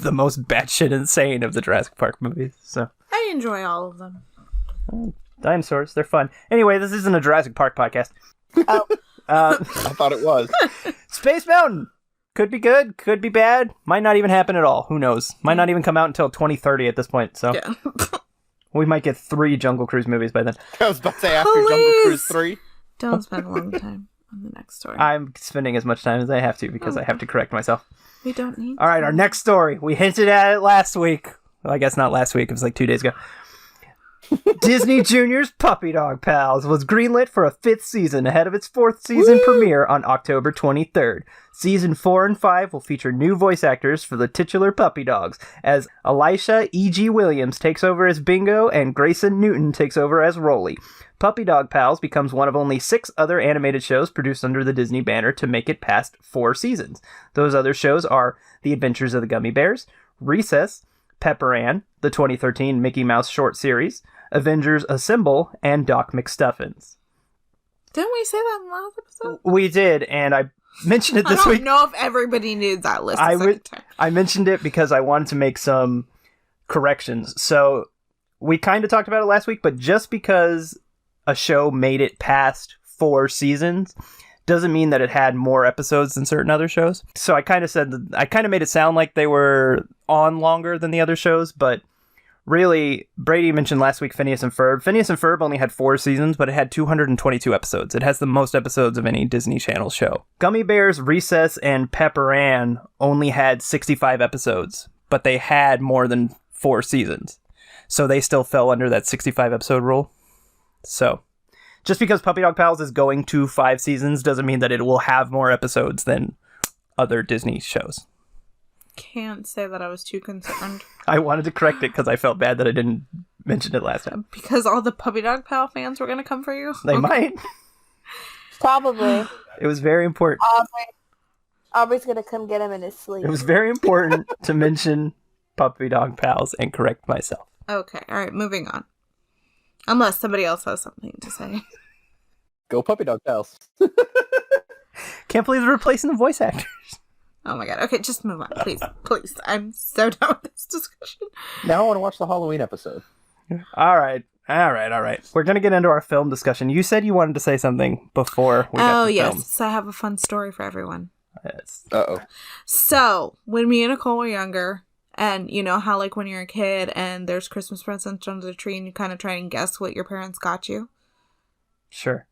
Speaker 1: the most batshit insane of the Jurassic Park movies. So
Speaker 4: I enjoy all of them.
Speaker 1: Dinosaurs, they're fun. Anyway, this isn't a Jurassic Park podcast.
Speaker 3: Oh.
Speaker 2: I thought it was.
Speaker 1: Space Mountain. Could be good, could be bad. Might not even happen at all. Who knows? Might not even come out until 2030 at this point. So we might get 3 Jungle Cruise movies by then.
Speaker 2: I was about to say after Jungle Cruise 3.
Speaker 4: Don't spend a long time on the next story.
Speaker 1: I'm spending as much time as I have to because I have to correct myself.
Speaker 4: We don't need
Speaker 1: All right, our next story. We hinted at it last week. Well, I guess not last week. It was 2 days ago. Disney Junior's Puppy Dog Pals was greenlit for a 5th season ahead of its 4th season premiere on October 23rd. Season 4 and 5 will feature new voice actors for the titular puppy dogs, as Elisha E.G. Williams takes over as Bingo and Grayson Newton takes over as Rolly. Puppy Dog Pals becomes one of only 6 other animated shows produced under the Disney banner to make it past 4 seasons. Those other shows are The Adventures of the Gummy Bears, Recess, Pepper Ann, the 2013 Mickey Mouse short series, Avengers Assemble, and Doc McStuffins.
Speaker 4: Didn't we say that in the last episode?
Speaker 1: We did, and I mentioned it this week.
Speaker 4: I don't know if everybody knew that list.
Speaker 1: I mentioned it because I wanted to make some corrections. So we kind of talked about it last week, but just because a show made it past 4 seasons doesn't mean that it had more episodes than certain other shows. So I kind of made it sound like they were on longer than the other shows, but really, Brady mentioned last week Phineas and Ferb. Phineas and Ferb only had 4 seasons, but it had 222 episodes. It has the most episodes of any Disney Channel show. Gummy Bears, Recess, and Pepper Ann only had 65 episodes, but they had more than 4 seasons. So they still fell under that 65 episode rule. So just because Puppy Dog Pals is going to 5 seasons doesn't mean that it will have more episodes than other Disney shows.
Speaker 4: Can't say that I was too concerned.
Speaker 1: I wanted to correct it because I felt bad that I didn't mention it last time.
Speaker 4: Because all the Puppy Dog Pal fans were going to come for you?
Speaker 1: They might.
Speaker 3: Probably.
Speaker 1: It was very important.
Speaker 3: Aubrey's going to come get him in his sleep.
Speaker 1: It was very important to mention Puppy Dog Pals and correct myself.
Speaker 4: Okay, alright, moving on. Unless somebody else has something to say.
Speaker 2: Go Puppy Dog Pals.
Speaker 1: Can't believe they're replacing the voice actors.
Speaker 4: Oh my god. Okay, just move on, please. Please. I'm so done with this discussion.
Speaker 2: Now I want to watch the Halloween episode.
Speaker 1: All right. We're going to get into our film discussion. You said you wanted to say something before we got to
Speaker 4: yes.
Speaker 1: film.
Speaker 4: So I have a fun story for everyone.
Speaker 1: Yes.
Speaker 2: Uh-oh.
Speaker 4: So, when me and Nicole were younger, and you know how like when you're a kid and there's Christmas presents under the tree and you kind of try and guess what your parents got you?
Speaker 1: Sure.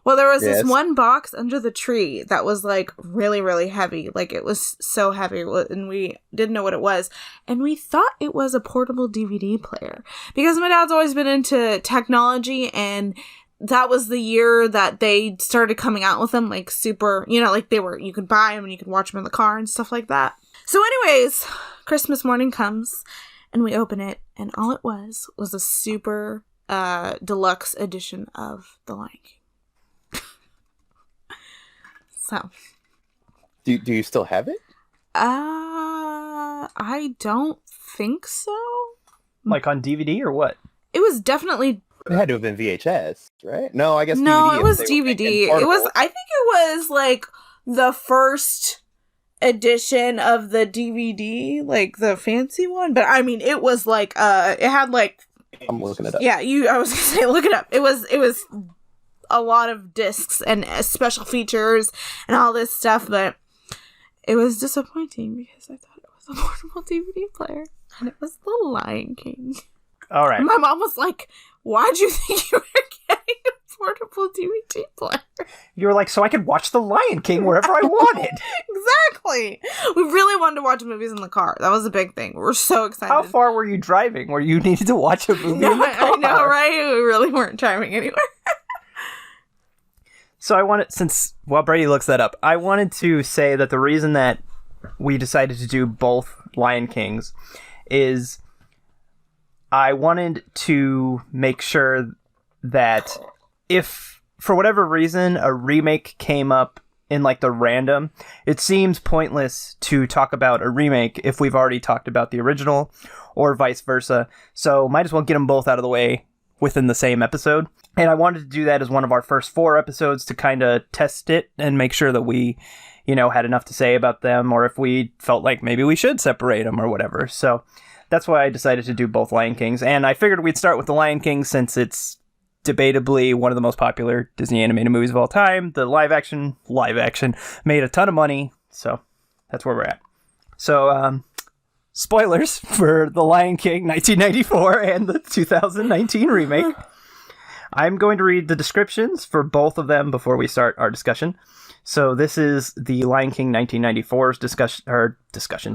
Speaker 4: Well, there was this one box under the tree that was like really, really heavy. Like it was so heavy and we didn't know what it was. And we thought it was a portable DVD player because my dad's always been into technology and that was the year that they started coming out with them like super, you know, like you could buy them and you could watch them in the car and stuff like that. So anyways, Christmas morning comes and we open it and all it was a super deluxe edition of The Lion King. So,
Speaker 2: do you still have it?
Speaker 4: I don't think so.
Speaker 1: Like on DVD or what?
Speaker 4: It was definitely.
Speaker 2: It had to have been VHS, right? No, I guess
Speaker 4: no,
Speaker 2: DVD.
Speaker 4: it was DVD. It was. I think it was like the first edition of the DVD, like the fancy one. But I mean, it was like it had like.
Speaker 2: I'm looking it up.
Speaker 4: Yeah, I was gonna say look it up. It was a lot of discs and special features and all this stuff, but it was disappointing because I thought it was a portable DVD player and it was The Lion King.
Speaker 1: All right.
Speaker 4: And my mom was like, why'd you think you were getting a portable DVD player?
Speaker 1: You were like, so I could watch The Lion King wherever I wanted.
Speaker 4: Exactly. We really wanted to watch movies in the car. That was a big thing. We were so excited.
Speaker 1: How far were you driving where you needed to watch a movie in the car?
Speaker 4: I know, right? We really weren't driving anywhere.
Speaker 1: So I wanted, while Brady looks that up, I wanted to say that the reason that we decided to do both Lion Kings is I wanted to make sure that if, for whatever reason, a remake came up in like the random, it seems pointless to talk about a remake if we've already talked about the original or vice versa. So might as well get them both out of the way within the same episode. And I wanted to do that as one of our first 4 episodes to kind of test it and make sure that we, had enough to say about them, or if we felt like maybe we should separate them or whatever. So that's why I decided to do both Lion Kings. And I figured we'd start with The Lion King since it's debatably one of the most popular Disney animated movies of all time. The live action made a ton of money. So that's where we're at. So, spoilers for The Lion King 1994 and the 2019 remake. I'm going to read the descriptions for both of them before we start our discussion. So this is the Lion King 1994's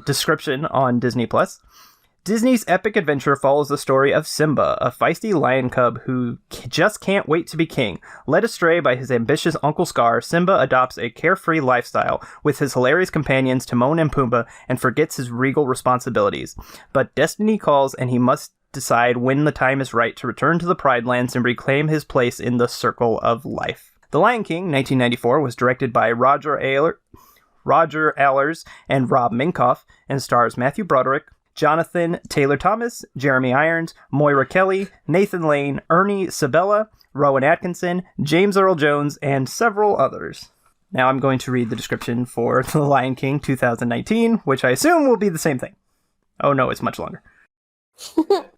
Speaker 1: description on Disney+. Disney's epic adventure follows the story of Simba, a feisty lion cub who just can't wait to be king. Led astray by his ambitious Uncle Scar, Simba adopts a carefree lifestyle with his hilarious companions Timon and Pumbaa and forgets his regal responsibilities. But destiny calls and he must decide when the time is right to return to the Pride Lands and reclaim his place in the circle of life. The Lion King, 1994, was directed by Roger Allers and Rob Minkoff and stars Matthew Broderick, Jonathan Taylor Thomas, Jeremy Irons, Moira Kelly, Nathan Lane, Ernie Sabella, Rowan Atkinson, James Earl Jones, and several others. Now I'm going to read the description for The Lion King 2019, which I assume will be the same thing. Oh no, it's much longer.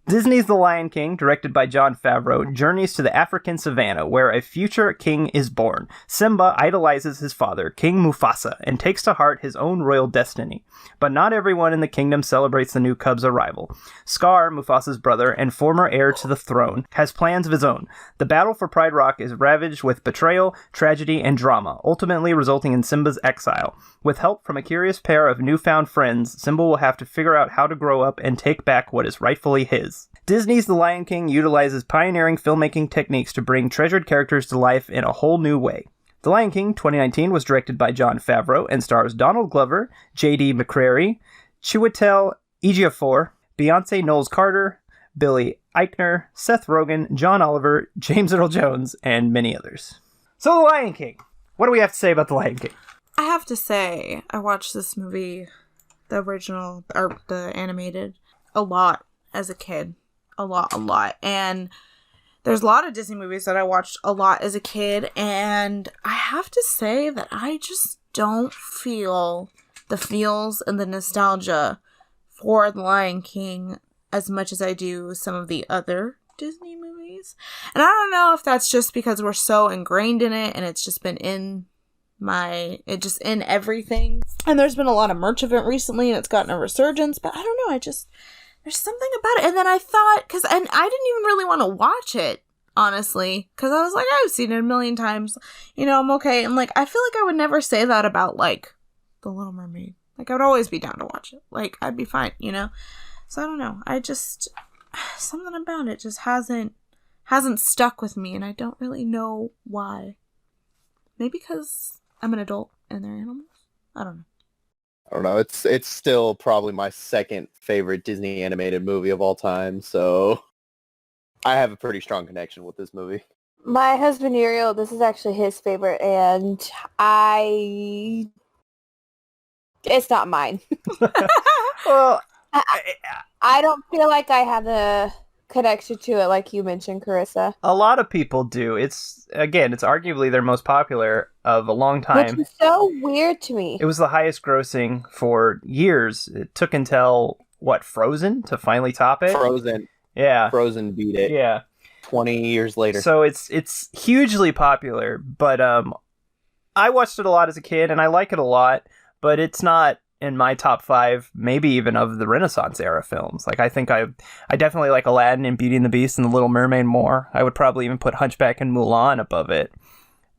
Speaker 1: Disney's The Lion King, directed by Jon Favreau, journeys to the African savannah where a future king is born. Simba idolizes his father, King Mufasa, and takes to heart his own royal destiny. But not everyone in the kingdom celebrates the new cub's arrival. Scar, Mufasa's brother and former heir to the throne, has plans of his own. The battle for Pride Rock is ravaged with betrayal, tragedy, and drama, ultimately resulting in Simba's exile. With help from a curious pair of newfound friends, Simba will have to figure out how to grow up and take back what is rightfully his. Disney's The Lion King utilizes pioneering filmmaking techniques to bring treasured characters to life in a whole new way. The Lion King 2019 was directed by Jon Favreau and stars Donald Glover, J.D. McCrary, Chiwetel Ejiofor, Beyonce Knowles-Carter, Billy Eichner, Seth Rogen, John Oliver, James Earl Jones, and many others. So The Lion King. What do we have to say about The Lion King?
Speaker 4: I have to say, I watched this movie, the original, or the animated, a lot as a kid. A lot. And there's a lot of Disney movies that I watched a lot as a kid, and I have to say that I just don't feel the feels and the nostalgia for The Lion King as much as I do some of the other Disney movies. And I don't know if that's just because we're so ingrained in it and it's just been in in everything. And there's been a lot of merch of it recently and it's gotten a resurgence, but I don't know, there's something about it. And then I thought, and I didn't even really want to watch it, honestly, because I was like, I've seen it a million times, I'm okay. And like, I feel like I would never say that about like The Little Mermaid. Like, I would always be down to watch it. Like, I'd be fine, So I don't know. Something about it just hasn't stuck with me, and I don't really know why. Maybe because I'm an adult and they're animals? I don't know.
Speaker 2: It's still probably my second favorite Disney animated movie of all time, so I have a pretty strong connection with this movie.
Speaker 3: My husband Uriel, this is actually his favorite, and it's not mine.
Speaker 1: Well,
Speaker 3: I don't feel like I have a connection to it like you mentioned, Carissa.
Speaker 1: a lot of people do. It's arguably their most popular of a long time.
Speaker 3: Which is so weird to me.
Speaker 1: It was the highest grossing for years. It took until, Frozen to finally top it?
Speaker 2: Frozen.
Speaker 1: Yeah.
Speaker 2: Frozen beat it.
Speaker 1: Yeah.
Speaker 2: 20 years later.
Speaker 1: So it's hugely popular, but I watched it a lot as a kid and I like it a lot, but it's not in my top 5, maybe even of the Renaissance era films. Like, I think I definitely like Aladdin and Beauty and the Beast and The Little Mermaid more. I would probably even put Hunchback and Mulan above it.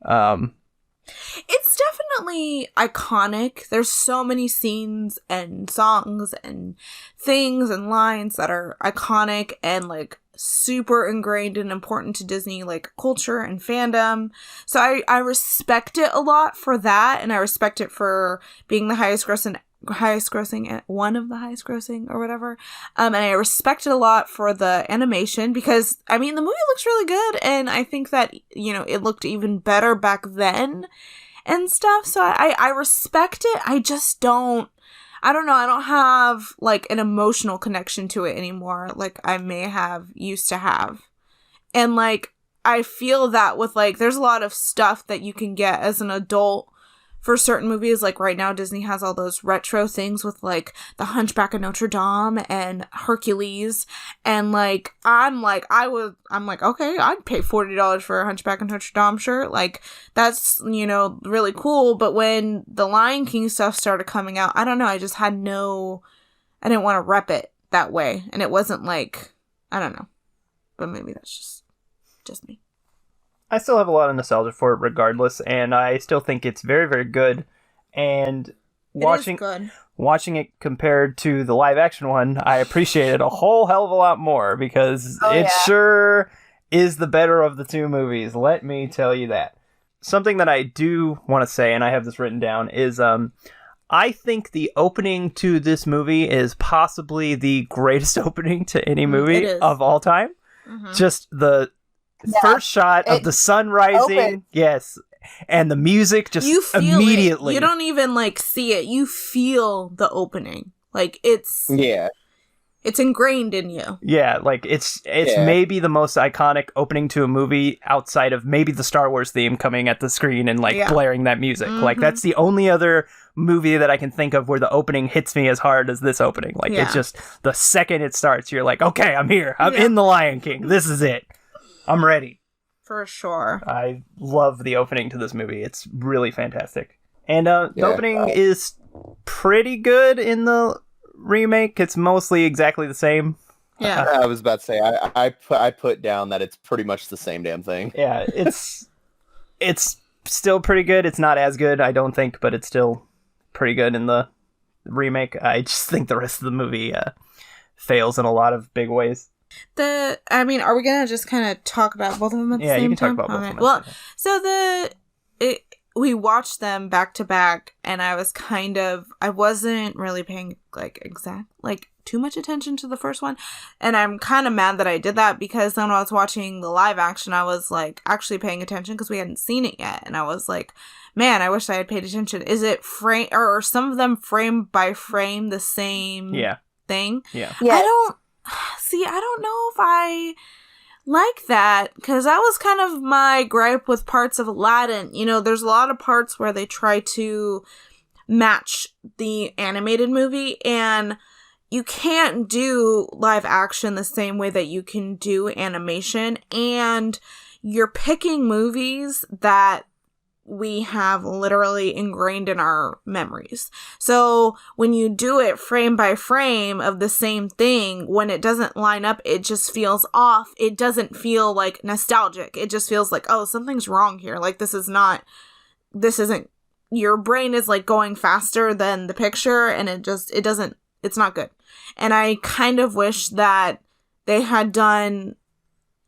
Speaker 4: It's definitely iconic. There's so many scenes and songs and things and lines that are iconic and like super ingrained and important to Disney like culture and fandom. So I respect it a lot for that, and I respect it for being the highest grossing, one of the highest grossing or whatever. And I respect it a lot for the animation because the movie looks really good, and I think that it looked even better back then and stuff. So I respect it. I just don't. I don't know. I don't have like an emotional connection to it anymore, like I may have used to have. And like I feel that with like there's a lot of stuff that you can get as an adult for certain movies. Like right now Disney has all those retro things with like the Hunchback of Notre Dame and Hercules, and like I'm like okay, I'd pay $40 for a Hunchback of Notre Dame shirt. Like that's really cool. But when the Lion King stuff started coming out, I don't know, I just had I didn't want to rep it that way, and it wasn't like, I don't know, but maybe that's just me.
Speaker 1: I still have a lot of nostalgia for it regardless, and I still think it's very, very good. And watching it compared to the live action one, I appreciate it a whole hell of a lot more because sure is the better of the two movies. Let me tell you that. Something that I do want to say, and I have this written down, is I think the opening to this movie is possibly the greatest opening to any movie of all time. Mm-hmm. Just the first shot of the sun rising, yes, and the music just immediately.
Speaker 4: You don't even like see it. You feel the opening, like it's It's ingrained in you.
Speaker 1: Yeah, like it's maybe the most iconic opening to a movie outside of maybe the Star Wars theme coming at the screen and like blaring that music. Like that's the only other movie that I can think of where the opening hits me as hard as this opening. Like it's just the second it starts, you're like, okay, I'm here. I'm in The Lion King. This is it. I'm ready.
Speaker 4: For sure.
Speaker 1: I love the opening to this movie. It's really fantastic. And the opening is pretty good in the remake. It's mostly exactly the same.
Speaker 4: Yeah.
Speaker 2: I was about to say, I put down that it's pretty much the same damn thing.
Speaker 1: Yeah, it's still pretty good. It's not as good, I don't think, but it's still pretty good in the remake. I just think the rest of the movie fails in a lot of big ways.
Speaker 4: Are we gonna just kind of talk about both of them at the same time?
Speaker 1: Yeah, you can talk about both of them.
Speaker 4: Well, so we watched them back to back, and I wasn't really paying too much attention to the first one, and I'm kind of mad that I did that, because then when I was watching the live action, I was like actually paying attention because we hadn't seen it yet, and I was like, man, I wish I had paid attention. Is it frame or some of them frame by frame the same thing?
Speaker 1: Yeah.
Speaker 4: I don't know if I like that, because that was kind of my gripe with parts of Aladdin. You know, there's a lot of parts where they try to match the animated movie, and you can't do live action the same way that you can do animation, and you're picking movies that we have literally ingrained in our memories. So when you do it frame by frame of the same thing, when it doesn't line up, it just feels off. It doesn't feel like nostalgic. It just feels like, oh, something's wrong here. Like this isn't, your brain is like going faster than the picture, and it's not good. And I kind of wish that they had done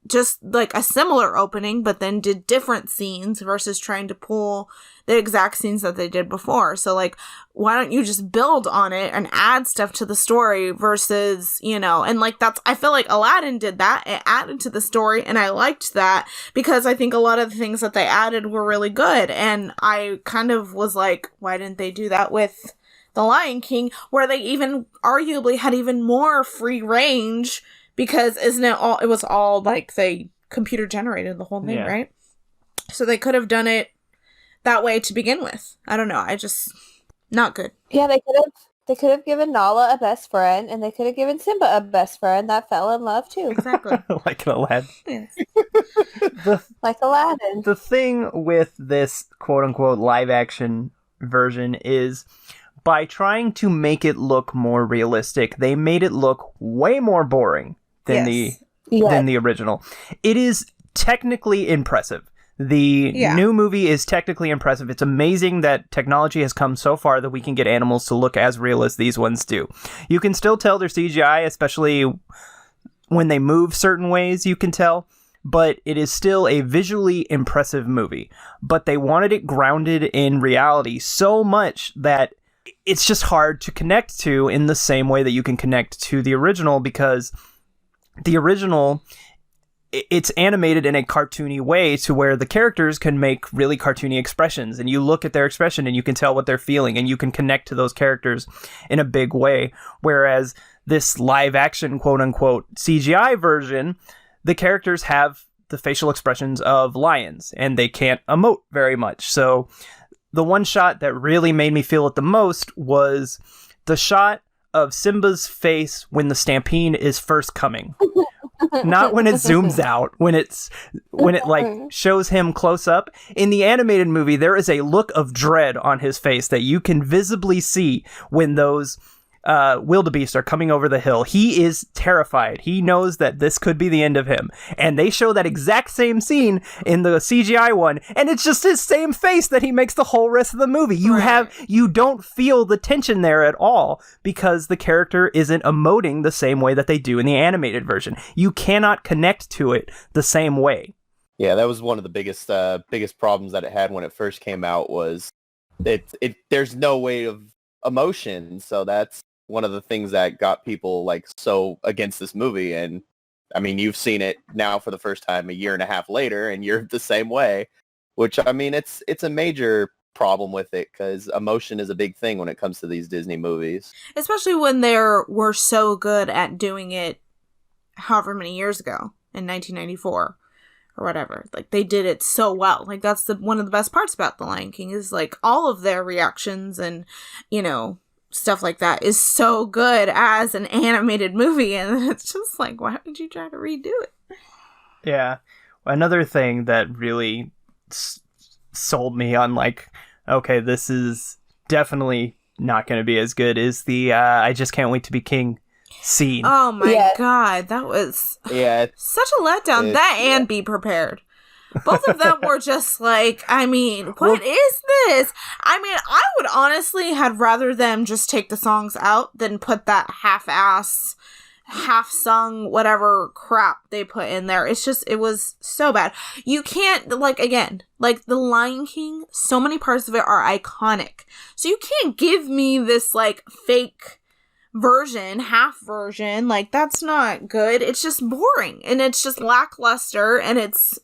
Speaker 4: just like a similar opening, but then did different scenes versus trying to pull the exact scenes that they did before. So like, why don't you just build on it and add stuff to the story versus, and like I feel like Aladdin did that. It added to the story, and I liked that because I think a lot of the things that they added were really good. And I kind of was like, why didn't they do that with The Lion King, where they even arguably had even more free range? Because it was all like they computer generated the whole thing, right? So they could have done it that way to begin with. I don't know. Not good.
Speaker 3: Yeah, they could have given Nala a best friend, and they could have given Simba a best friend that fell in love too.
Speaker 4: Exactly.
Speaker 1: Like Aladdin.
Speaker 4: Yes.
Speaker 3: Like Aladdin.
Speaker 1: The thing with this quote unquote live action version is, by trying to make it look more realistic, they made it look way more boring than the original. It is technically impressive. The new movie is technically impressive. It's amazing that technology has come so far that we can get animals to look as real as these ones do. You can still tell they're CGI, especially when they move certain ways, you can tell. But it is still a visually impressive movie. But they wanted it grounded in reality so much that it's just hard to connect to in the same way that you can connect to the original, because the original, it's animated in a cartoony way to where the characters can make really cartoony expressions, and you look at their expression and you can tell what they're feeling, and you can connect to those characters in a big way. Whereas this live action quote unquote CGI version, the characters have the facial expressions of lions and they can't emote very much. So the one shot that really made me feel it the most was the shot of Simba's face when the stampede is first coming. Not when it zooms out, when it like shows him close up. In the animated movie, there is a look of dread on his face that you can visibly see when those wildebeest are coming over the hill. He is terrified. He knows that this could be the end of him. And they show that exact same scene in the CGI one, and it's just his same face that he makes the whole rest of the movie. You don't feel the tension there at all because the character isn't emoting the same way that they do in the animated version. You cannot connect to it the same way.
Speaker 2: Yeah, that was one of the biggest problems that it had when it first came out, was there's no way of emotion. So that's one of the things that got people like so against this movie. And I mean, you've seen it now for the first time a year and a half later, and you're the same way, which I mean, it's a major problem with it because emotion is a big thing when it comes to these Disney movies.
Speaker 4: Especially when they were so good at doing it however many years ago in 1994 or whatever. Like, they did it so well. Like, that's one of the best parts about The Lion King is, like, all of their reactions and, you know, stuff like that is so good as an animated movie. And it's just like, why would you try to redo it?
Speaker 1: Yeah. Another thing that really sold me on, like, okay, this is definitely not going to be as good is the I just can't wait to be king scene.
Speaker 4: Oh my god, that was such a letdown. That and Be Prepared. Both of them were just like, I mean, what is this? I mean, I would honestly had rather them just take the songs out than put that half-ass, half-sung, whatever crap they put in there. It's just, it was so bad. You can't, like, again, like, The Lion King, so many parts of it are iconic. So you can't give me this, like, fake version, half version. Like, that's not good. It's just boring. And it's just lackluster. And it's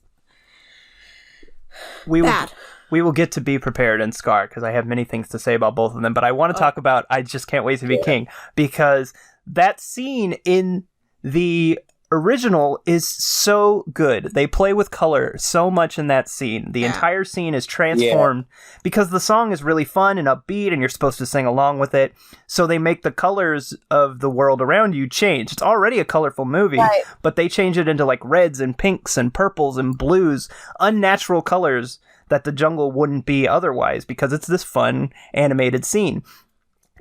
Speaker 4: bad.
Speaker 1: We will get to Be Prepared and Scar, because I have many things to say about both of them. But I want to talk about I Just Can't Wait to Be King, because that scene in the original is so good. They play with color so much in that scene. The entire scene is transformed because the song is really fun and upbeat and you're supposed to sing along with it. So they make the colors of the world around you change. It's already a colorful movie, but they change it into like reds and pinks and purples and blues, unnatural colors that the jungle wouldn't be otherwise because it's this fun animated scene.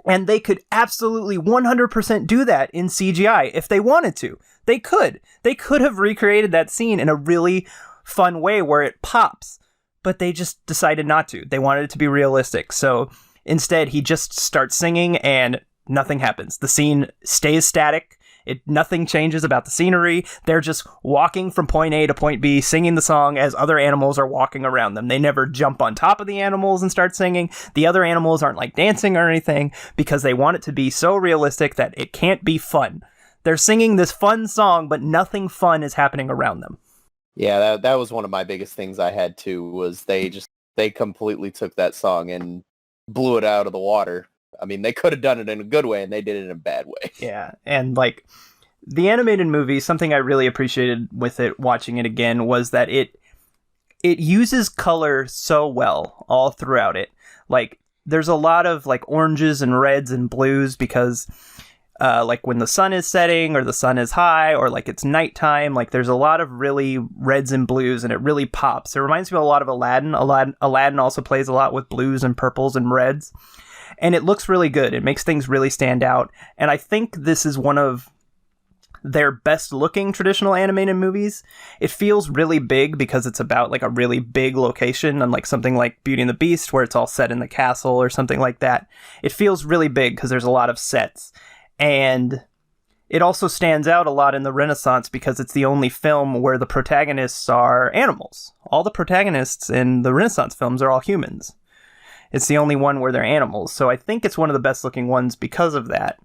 Speaker 1: And they could absolutely 100% do that in CGI if they wanted to. They could. They could have recreated that scene in a really fun way where it pops. But they just decided not to. They wanted it to be realistic. So instead, he just starts singing and nothing happens. The scene stays static. Nothing changes about the scenery. They're just walking from point A to point B, singing the song as other animals are walking around them. They never jump on top of the animals and start singing. The other animals aren't like dancing or anything because they want it to be so realistic that it can't be fun. They're singing this fun song, but nothing fun is happening around them.
Speaker 2: Yeah, that was one of my biggest things I had too, was they completely took that song and blew it out of the water. I mean, they could have done it in a good way, and they did it in a bad way.
Speaker 1: Yeah, and like the animated movie, something I really appreciated with it, watching it again, was that it uses color so well all throughout it. Like, there's a lot of like oranges and reds and blues because like when the sun is setting or the sun is high or like it's nighttime, like there's a lot of really reds and blues and it really pops. It reminds me a lot of Aladdin. Aladdin also plays a lot with blues and purples and reds. And it looks really good. It makes things really stand out. And I think this is one of their best looking traditional animated movies. It feels really big because it's about like a really big location, unlike something like Beauty and the Beast where it's all set in the castle or something like that. It feels really big because there's a lot of sets. And it also stands out a lot in the Renaissance because it's the only film where the protagonists are animals. All the protagonists in the Renaissance films are all humans. It's the only one where they're animals. So I think it's one of the best looking ones because of that.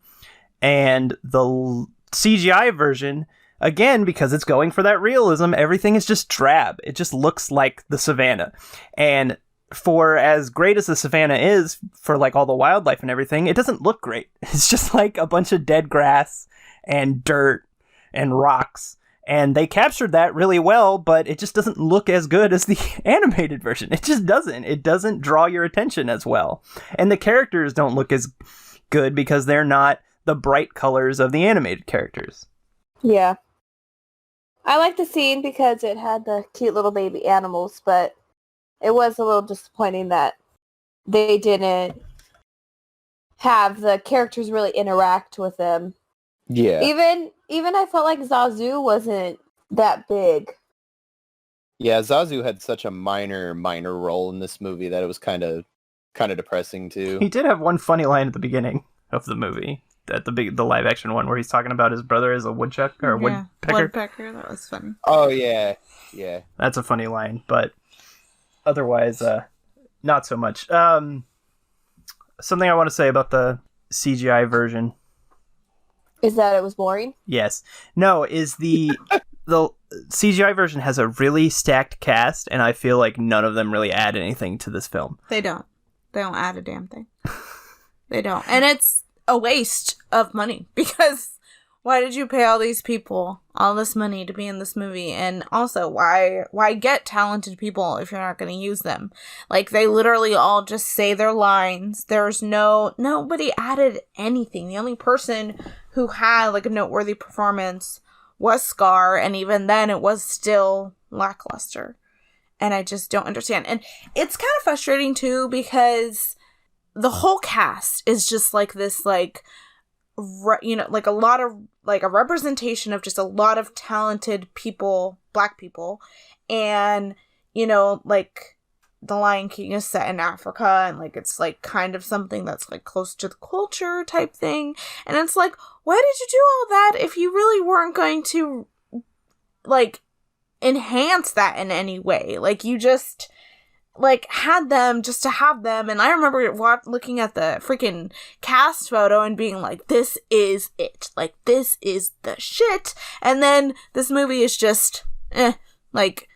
Speaker 1: And the CGI version, again, because it's going for that realism, everything is just drab. It just looks like the savannah. And for as great as the savannah is for like all the wildlife and everything, it doesn't look great. It's just like a bunch of dead grass and dirt and rocks. And they captured that really well, but it just doesn't look as good as the animated version. It just doesn't. It doesn't draw your attention as well. And the characters don't look as good because they're not the bright colors of the animated characters.
Speaker 3: Yeah. I like the scene because it had the cute little baby animals, but it was a little disappointing that they didn't have the characters really interact with them.
Speaker 2: Yeah.
Speaker 3: Even I felt like Zazu wasn't that big.
Speaker 2: Yeah, Zazu had such a minor role in this movie that it was kind of depressing too.
Speaker 1: He did have one funny line at the beginning of the movie, at the live action one, where he's talking about his brother as a woodchuck or a woodpecker.
Speaker 4: Woodpecker, that was funny.
Speaker 2: Oh yeah.
Speaker 1: That's a funny line, but otherwise, not so much. Something I want to say about the CGI version.
Speaker 3: Is that it was boring?
Speaker 1: Yes. No, is the CGI version has a really stacked cast, and I feel like none of them really add anything to this film.
Speaker 4: They don't. They don't add a damn thing. They don't. And it's a waste of money because why did you pay all these people all this money to be in this movie? And also, why get talented people if you're not going to use them? Like, they literally all just say their lines. There's nobody added anything. The only person who had, like, a noteworthy performance was Scar, and even then it was still lackluster. And I just don't understand. And it's kind of frustrating, too, because the whole cast is just, like, this, like, like a lot of, like, a representation of just a lot of talented people, Black people. And, like, The Lion King is set in Africa, and, like, it's, like, kind of something that's, like, close to the culture type thing. And it's like, why did you do all that if you really weren't going to, like, enhance that in any way? Like, you just, like, had them just to have them. And I remember looking at the freaking cast photo and being like, this is it. Like, this is the shit. And then this movie is just, like,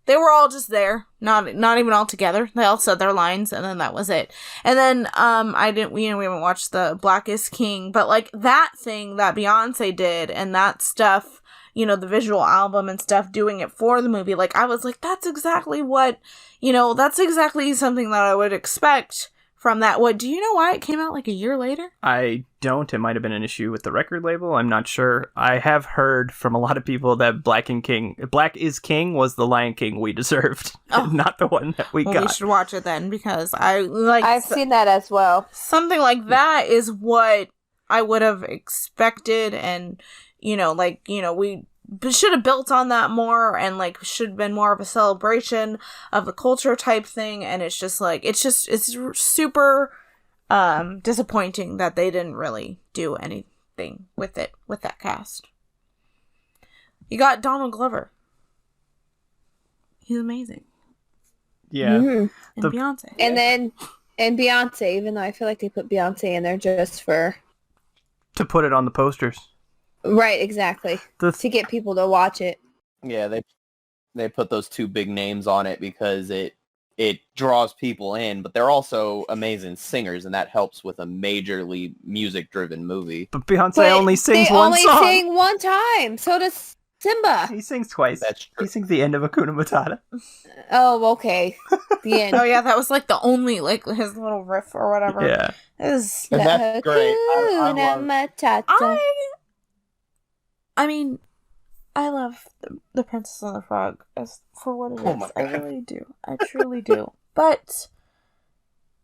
Speaker 4: they were all just there, not even all together. They all said their lines, and then that was it. And then we haven't watched the Black is King, but, like, that thing that Beyonce did and that stuff, the visual album and stuff, doing it for the movie, like, I was like, that's exactly what, that's exactly something that I would expect from that. What, do you know why it came out like a year later?
Speaker 1: I don't. It might have been an issue with the record label. I'm not sure. I have heard from a lot of people that Black is King was the Lion King we deserved, not the one that we got.
Speaker 4: We should watch it then, because
Speaker 3: I've seen that as well.
Speaker 4: Something like that is what I would have expected, and we should have built on that more, and, like, should have been more of a celebration of the culture type thing. And it's just like, it's super disappointing that they didn't really do anything with that cast. You got Donald Glover. He's amazing.
Speaker 1: Yeah.
Speaker 3: Mm-hmm.
Speaker 4: And Beyonce.
Speaker 3: And Beyonce, even though I feel like they put Beyonce in there just to
Speaker 1: put it on the posters.
Speaker 3: Right, exactly. To get people to watch it.
Speaker 2: Yeah, they put those two big names on it because it draws people in, but they're also amazing singers, and that helps with a majorly music-driven movie.
Speaker 1: But Beyonce only sings one song.
Speaker 3: They only sing one time. So does Simba.
Speaker 1: He sings twice.
Speaker 2: That's true.
Speaker 1: He sings the end of Hakuna Matata.
Speaker 3: Oh, okay. The end.
Speaker 4: Oh, yeah, that was, like, the only, like, his little riff or whatever.
Speaker 1: Yeah.
Speaker 4: Is
Speaker 2: that's great.
Speaker 3: Hakuna Matata.
Speaker 4: I mean, I love the Princess and the Frog as for what it is. I really do. I truly do. But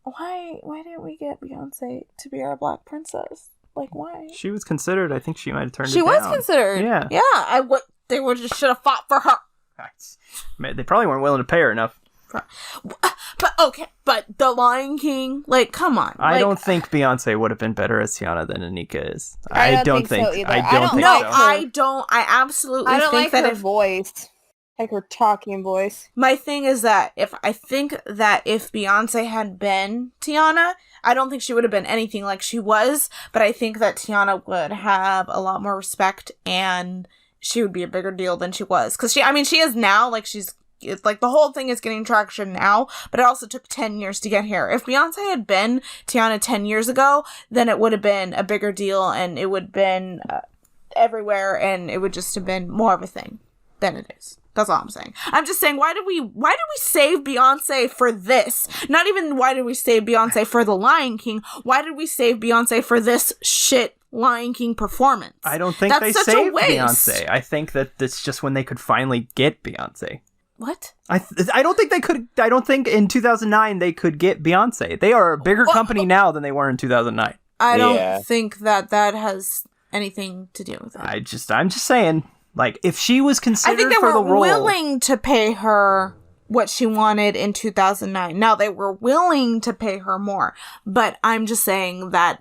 Speaker 4: why didn't we get Beyonce to be our Black princess? Like, why?
Speaker 1: She was considered. I think she might have turned it down.
Speaker 4: She was considered.
Speaker 1: Yeah.
Speaker 4: Yeah. They should have fought for her.
Speaker 1: They probably weren't willing to pay her enough.
Speaker 4: But The Lion King, like, come on.
Speaker 1: I don't think Beyonce would have been better as Tiana than Anika is.
Speaker 3: I don't think so either.
Speaker 1: I don't think
Speaker 4: no,
Speaker 1: so.
Speaker 4: I don't. I absolutely
Speaker 3: I don't
Speaker 4: think
Speaker 3: like
Speaker 4: that
Speaker 3: her voice. Like her talking voice.
Speaker 4: My thing is that if Beyonce had been Tiana, I don't think she would have been anything like she was, but I think that Tiana would have a lot more respect, and she would be a bigger deal than she was. Because she is now, like, it's like the whole thing is getting traction now, but it also took 10 years to get here. If Beyonce had been Tiana 10 years ago, then it would have been a bigger deal, and it would have been everywhere, and it would just have been more of a thing than it is. That's all I'm saying. I'm just saying, why did we save Beyonce for this? Not even why did we save Beyonce for The Lion King. Why did we save Beyonce for this shit Lion King performance?
Speaker 1: I don't think they saved Beyonce. I think that it's just when they could finally get Beyonce.
Speaker 4: What?
Speaker 1: I don't think they could. I don't think in 2009 they could get Beyonce. They are a bigger company now than they were in 2009.
Speaker 4: I don't think that has anything to do with it.
Speaker 1: I'm just saying, like, if she was considered
Speaker 4: I think they
Speaker 1: for the
Speaker 4: were
Speaker 1: role,
Speaker 4: willing to pay her what she wanted in 2009. Now, they were willing to pay her more, but I'm just saying that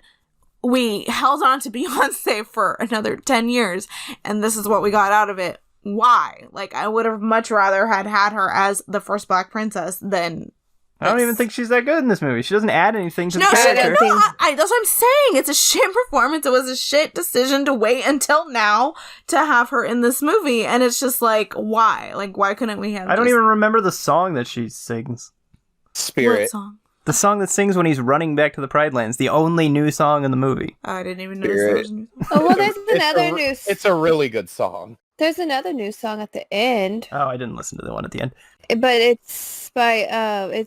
Speaker 4: we held on to Beyonce for another 10 years, and this is what we got out of it. Why? Like, I would have much rather had her as the first Black princess than...
Speaker 1: I don't even think she's that good in this movie. She doesn't add anything to the
Speaker 4: character.
Speaker 1: No,
Speaker 4: that's what I'm saying. It's a shit performance. It was a shit decision to wait until now to have her in this movie. And it's just like, why? Like, why couldn't we have...
Speaker 1: I don't even remember the song that she sings.
Speaker 2: Spirit.
Speaker 4: What song?
Speaker 1: The song that sings when he's running back to the Pride Lands, the only new song in the movie.
Speaker 4: I didn't even notice there was a new song.
Speaker 3: Oh, well, there's another new...
Speaker 2: It's a really good song.
Speaker 3: There's another new song at the end.
Speaker 1: Oh, I didn't listen to the one at the end.
Speaker 3: But it's by,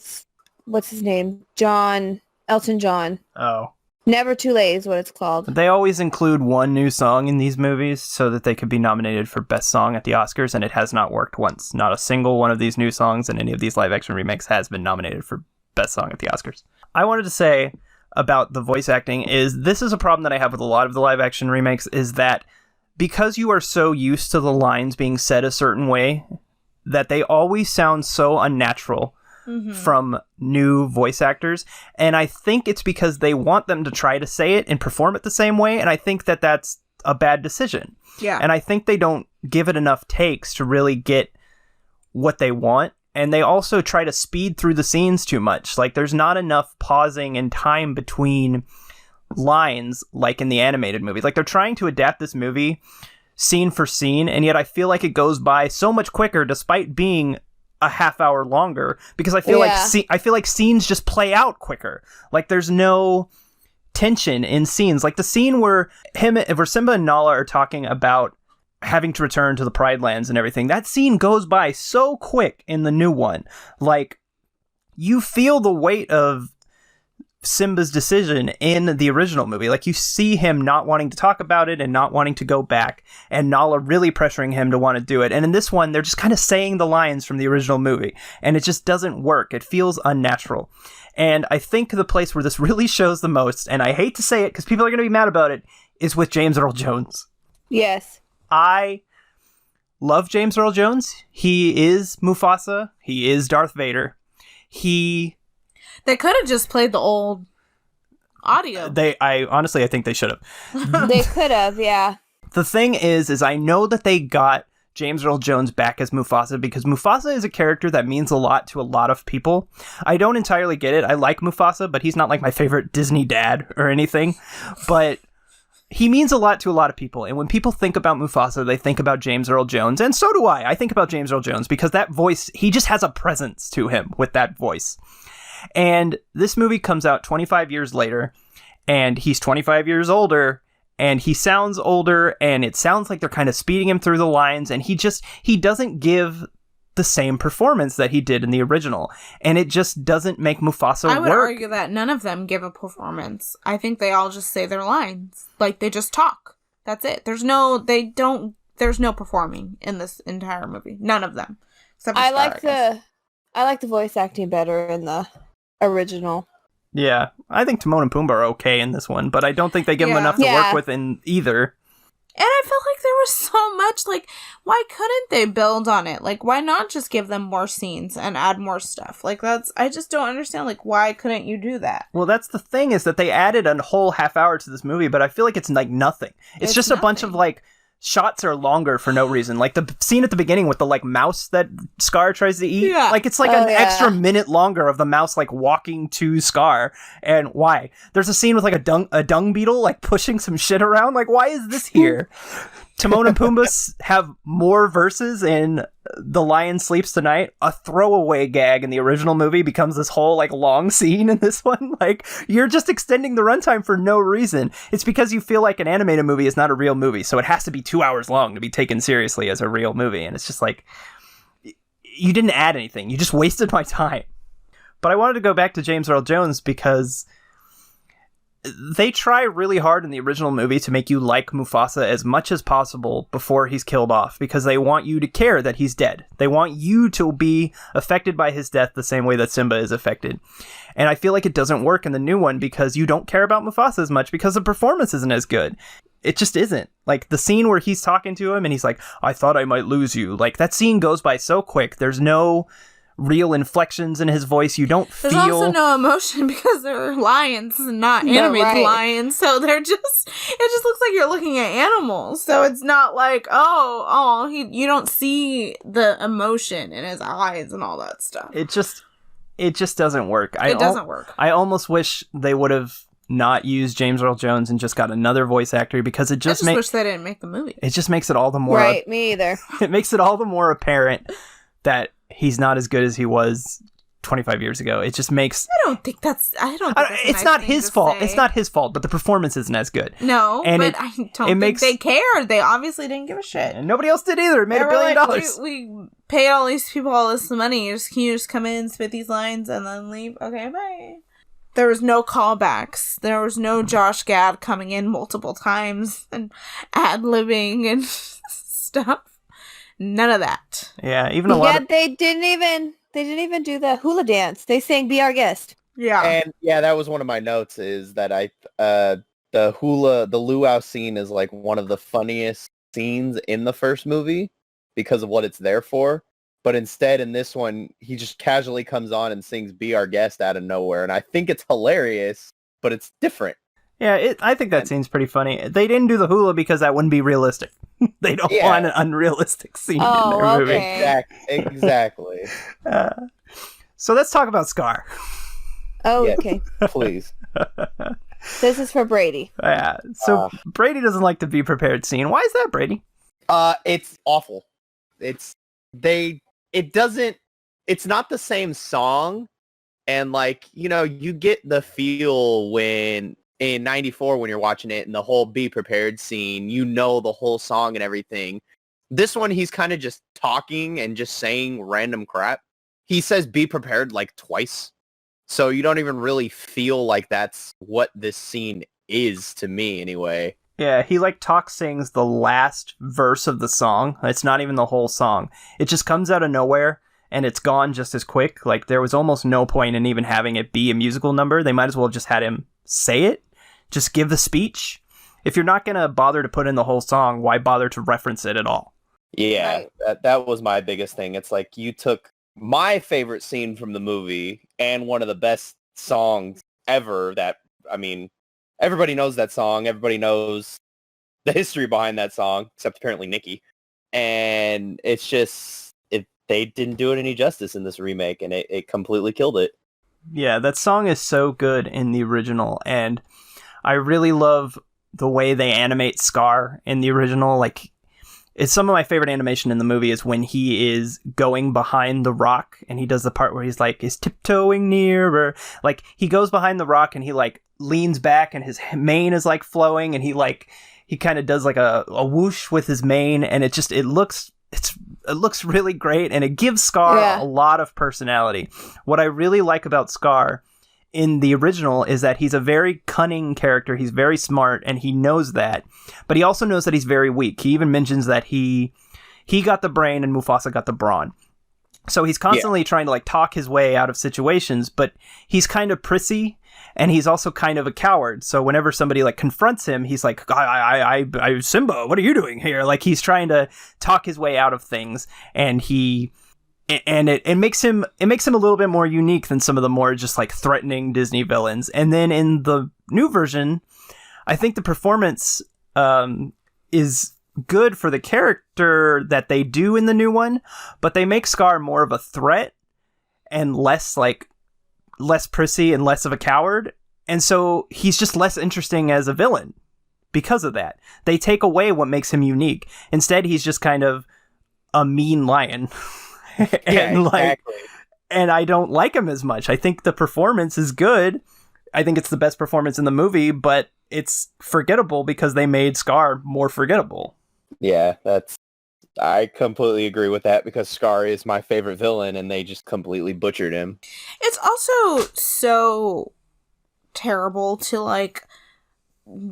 Speaker 3: what's his name? Elton John.
Speaker 1: Oh.
Speaker 3: Never Too Late is what it's called.
Speaker 1: They always include one new song in these movies so that they could be nominated for Best Song at the Oscars, and it has not worked once. Not a single one of these new songs in any of these live-action remakes has been nominated for Best Song at the Oscars. I wanted to say about the voice acting is this is a problem that I have with a lot of the live-action remakes, is that because you are so used to the lines being said a certain way, that they always sound so unnatural from new voice actors. And I think it's because they want them to try to say it and perform it the same way. And I think that that's a bad decision.
Speaker 4: Yeah.
Speaker 1: And I think they don't give it enough takes to really get what they want. And they also try to speed through the scenes too much. Like, there's not enough pausing and time between lines like in the animated movies. Like, they're trying to adapt this movie scene for scene, and yet I feel like it goes by so much quicker despite being a half hour longer, because I feel like scenes just play out quicker. Like, there's no tension in scenes. Like the scene where Simba and Nala are talking about having to return to the Pride Lands and everything. That scene goes by so quick in the new one. Like, you feel the weight of Simba's decision in the original movie. Like, you see him not wanting to talk about it and not wanting to go back, and Nala really pressuring him to want to do it. And in this one, they're just kind of saying the lines from the original movie, and it just doesn't work. It feels unnatural. And I think the place where this really shows the most, and I hate to say it because people are going to be mad about it, is with James Earl Jones.
Speaker 3: Yes.
Speaker 1: I love James Earl Jones. He is Mufasa. He is Darth Vader.
Speaker 4: They could have just played the old audio.
Speaker 1: I think they should have.
Speaker 3: They could have, yeah.
Speaker 1: The thing is I know that they got James Earl Jones back as Mufasa because Mufasa is a character that means a lot to a lot of people. I don't entirely get it. I like Mufasa, but he's not like my favorite Disney dad or anything. But he means a lot to a lot of people. And when people think about Mufasa, they think about James Earl Jones. And so do I. I think about James Earl Jones because that voice, he just has a presence to him with that voice. And this movie comes out 25 years later, and he's 25 years older, and he sounds older, and it sounds like they're kind of speeding him through the lines, and he doesn't give the same performance that he did in the original, and it just doesn't make Mufasa work.
Speaker 4: I would argue that none of them give a performance. I think they all just say their lines. Like, they just talk. That's it. There's no performing in this entire movie. None of them. Except for Scar,
Speaker 3: I like the voice acting better in the original.
Speaker 1: Yeah, I think Timon and Pumbaa are okay in this one, but I don't think they give them enough to work with in either.
Speaker 4: And I felt like there was so much, like, why couldn't they build on it? Like, why not just give them more scenes and add more stuff? Like, I just don't understand, like, why couldn't you do that?
Speaker 1: Well, that's the thing, is that they added a whole half hour to this movie, but I feel like it's, like, nothing. It's just nothing. A bunch of, like, shots are longer for no reason. Like the scene at the beginning with the like mouse that Scar tries to eat.
Speaker 4: Yeah.
Speaker 1: Like it's like an extra minute longer of the mouse like walking to Scar. And why? There's a scene with like a dung beetle like pushing some shit around. Like, why is this here? Timon and Pumbaa have more verses in The Lion Sleeps Tonight. A throwaway gag in the original movie becomes this whole like long scene in this one. Like, you're just extending the runtime for no reason. It's because you feel like an animated movie is not a real movie, so it has to be 2 hours long to be taken seriously as a real movie. And it's just like, you didn't add anything. You just wasted my time. But I wanted to go back to James Earl Jones because they try really hard in the original movie to make you like Mufasa as much as possible before he's killed off, because they want you to care that he's dead. They want you to be affected by his death the same way that Simba is affected. And I feel like it doesn't work in the new one because you don't care about Mufasa as much because the performance isn't as good. It just isn't. Like the scene where he's talking to him and he's like, I thought I might lose you. Like that scene goes by so quick. There's no real inflections in his voice. You don't feel...
Speaker 4: There's also no emotion because they're lions and not animated lions. So they're just... It just looks like you're looking at animals. So it's not like, you don't see the emotion in his eyes and all that stuff.
Speaker 1: It just doesn't work.
Speaker 4: It doesn't work.
Speaker 1: I almost wish they would have not used James Earl Jones and just got another voice actor, because it just
Speaker 4: wish they didn't make the movie.
Speaker 1: It just makes it all the more...
Speaker 3: Right, me either.
Speaker 1: It makes it all the more apparent that he's not as good as he was 25 years ago. It just makes...
Speaker 4: I don't think that's
Speaker 1: it's not his fault. It's not his fault, but the performance isn't as good.
Speaker 4: No,
Speaker 1: and
Speaker 4: but I don't think they cared. They obviously didn't give a shit.
Speaker 1: And nobody else did either. It made $1 billion.
Speaker 4: We paid all these people all this money. Can you just come in, spit these lines, and then leave? Okay, bye. There was no callbacks. There was no Josh Gad coming in multiple times and ad-libbing and stuff. None of that.
Speaker 1: Yeah, even a lot.
Speaker 3: Yeah, they didn't even do the hula dance. They sang "Be Our Guest."
Speaker 4: Yeah,
Speaker 2: and yeah, that was one of my notes. Is that the luau scene is like one of the funniest scenes in the first movie because of what it's there for. But instead, in this one, he just casually comes on and sings "Be Our Guest" out of nowhere, and I think it's hilarious, but it's different.
Speaker 1: Yeah, I think that scene's pretty funny. They didn't do the hula because that wouldn't be realistic. They don't want an unrealistic scene in their movie.
Speaker 2: Exactly.
Speaker 1: So let's talk about Scar.
Speaker 3: Oh,
Speaker 2: yes,
Speaker 3: okay.
Speaker 2: Please.
Speaker 3: This is for Brady.
Speaker 1: Yeah. So Brady doesn't like the Be Prepared scene. Why is that, Brady?
Speaker 2: It's awful. It's not the same song, and like, you know, you get the feel when in 94 when you're watching it and the whole Be Prepared scene, you know the whole song and everything. This one, he's kind of just talking and just saying random crap. He says "Be Prepared" like twice, so you don't even really feel like that's what this scene is, to me anyway.
Speaker 1: Yeah, he like sings the last verse of the song. It's not even the whole song. It just comes out of nowhere and it's gone just as quick. Like, there was almost no point in even having it be a musical number. They might as well have just had him say it. Just give the speech. If you're not going to bother to put in the whole song, why bother to reference it at all?
Speaker 2: Yeah, that was my biggest thing. It's like you took my favorite scene from the movie and one of the best songs ever that, I mean, everybody knows that song. Everybody knows the history behind that song, except apparently Nikki. And it's just, they didn't do it any justice in this remake, and it completely killed it.
Speaker 1: Yeah, that song is so good in the original, and I really love the way they animate Scar in the original. Like, it's some of my favorite animation in the movie is when he is going behind the rock, and he does the part where he's like, is tiptoeing nearer. Like, he goes behind the rock, and he like leans back, and his mane is like flowing, and he kind of does like a whoosh with his mane, and it looks really great, and it gives Scar a lot of personality. What I really like about Scar in the original is that he's a very cunning character. He's very smart, and he knows that, but he also knows that he's very weak. He even mentions that he got the brain and Mufasa got the brawn. So he's constantly trying to like talk his way out of situations, but he's kind of prissy, and he's also kind of a coward. So whenever somebody like confronts him, he's like, I Simba, what are you doing here? Like, he's trying to talk his way out of things, and it makes him a little bit more unique than some of the more just like threatening Disney villains. And then in the new version, I think the performance is good for the character that they do in the new one, but they make Scar more of a threat and less prissy and less of a coward. And so he's just less interesting as a villain because of that. They take away what makes him unique. Instead, he's just kind of a mean lion. And I don't like him as much. I think the performance is good. I think it's the best performance in the movie, but it's forgettable because they made Scar more forgettable.
Speaker 2: Yeah, I completely agree with that, because Scar is my favorite villain and they just completely butchered him.
Speaker 4: It's also so terrible to like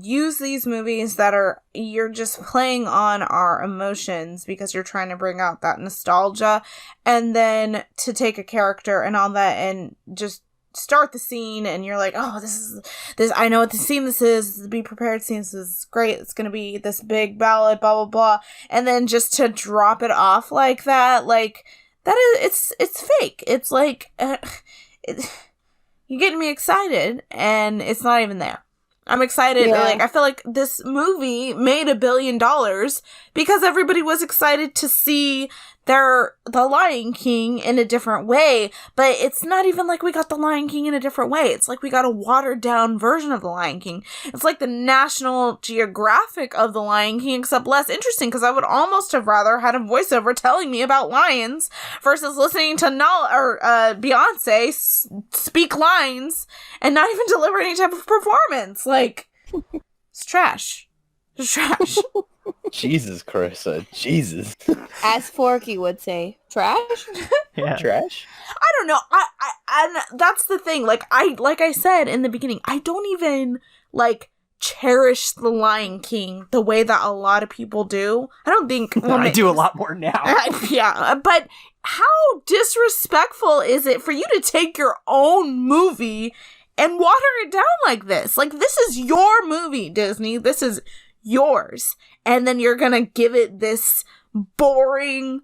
Speaker 4: use these movies that you're just playing on our emotions because you're trying to bring out that nostalgia, and then to take a character and all that and just start the scene and you're like, oh, this I know what the scene this is, the Be Prepared scene, this is great, it's gonna be this big ballad, blah blah blah, and then just to drop it off like that, like that is it's fake. It's like you're getting me excited and it's not even there. I'm excited.
Speaker 3: Yeah.
Speaker 4: Like, I feel like this movie made $1 billion because everybody was excited to see they're the Lion King in a different way, but it's not even like we got the Lion King in a different way. It's like we got a watered down version of the Lion King. It's like the National Geographic of the Lion King, except less interesting, because I would almost have rather had a voiceover telling me about lions versus listening to Beyonce speak lines and not even deliver any type of performance. Like, it's trash. It's trash.
Speaker 2: Jesus, Carissa. Jesus.
Speaker 3: As Forky would say, trash?
Speaker 1: Yeah.
Speaker 2: Trash?
Speaker 4: I don't know. And that's the thing. Like I said in the beginning, I don't even like cherish the Lion King the way that a lot of people do. I don't think
Speaker 1: I do a lot more now.
Speaker 4: Yeah, but how disrespectful is it for you to take your own movie and water it down like this? Like, this is your movie, Disney. This is yours. And then you're gonna give it this boring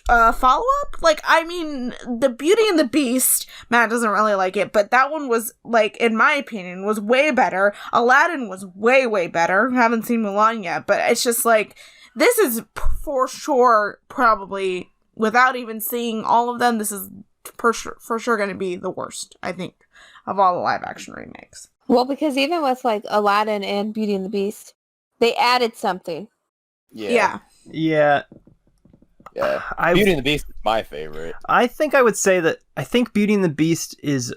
Speaker 4: follow-up? Like, I mean, the Beauty and the Beast, Matt doesn't really like it, but that one was, like, in my opinion, was way better. Aladdin was way, way better. Haven't seen Mulan yet, but it's just like, this is for sure, probably, without even seeing all of them, this is for sure going to be the worst, I think, of all the live-action remakes.
Speaker 3: Well, because even with, like, Aladdin and Beauty and the Beast, they added something.
Speaker 4: Yeah.
Speaker 1: Yeah.
Speaker 2: Beauty and the Beast is my favorite.
Speaker 1: I think Beauty and the Beast is,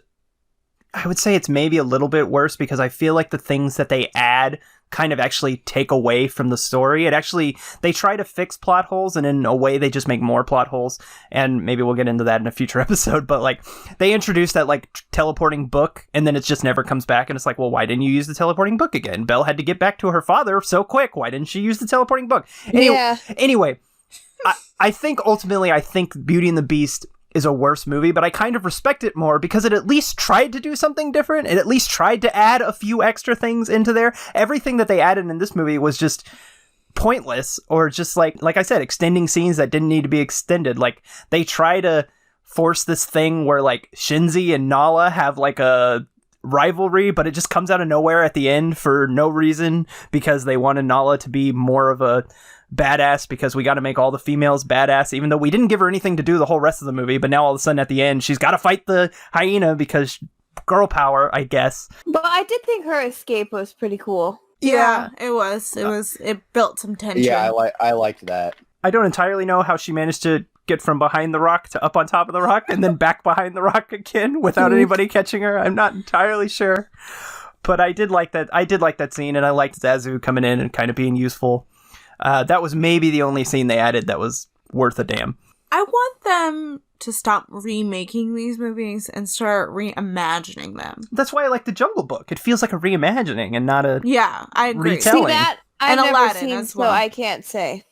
Speaker 1: I would say it's maybe a little bit worse because I feel like the things that they add kind of actually take away from the story. They try to fix plot holes, and in a way they just make more plot holes, and maybe we'll get into that in a future episode, but like they introduce that like teleporting book, and then it just never comes back, and it's like, well, why didn't you use the teleporting book again? Belle had to get back to her father so quick. Why didn't she use the teleporting book? Anyway, I think ultimately Beauty and the Beast is a worse movie, but I kind of respect it more because it at least tried to do something different. It at least tried to add a few extra things into there. Everything that they added in this movie was just pointless, or just like I said, extending scenes that didn't need to be extended. Like, they try to force this thing where like Shinzi and Nala have like a rivalry, but it just comes out of nowhere at the end for no reason, because they wanted Nala to be more of a badass, because we got to make all the females badass, even though we didn't give her anything to do the whole rest of the movie. But now all of a sudden at the end, she's got to fight the hyena because girl power, I guess.
Speaker 3: But I did think her escape was pretty cool.
Speaker 4: Yeah, it was. It built some tension.
Speaker 2: Yeah, I liked that.
Speaker 1: I don't entirely know how she managed to get from behind the rock to up on top of the rock and then back behind the rock again without anybody catching her. I'm not entirely sure. But I did like that. I did like that scene, and I liked Zazu coming in and kind of being useful. That was maybe the only scene they added that was worth a damn.
Speaker 4: I want them to stop remaking these movies and start reimagining them.
Speaker 1: That's why I like The Jungle Book. It feels like a reimagining and not a
Speaker 4: I agree.
Speaker 1: retelling.
Speaker 3: See, that I've never
Speaker 4: Aladdin
Speaker 3: seen,
Speaker 4: as well.
Speaker 3: so I can't say.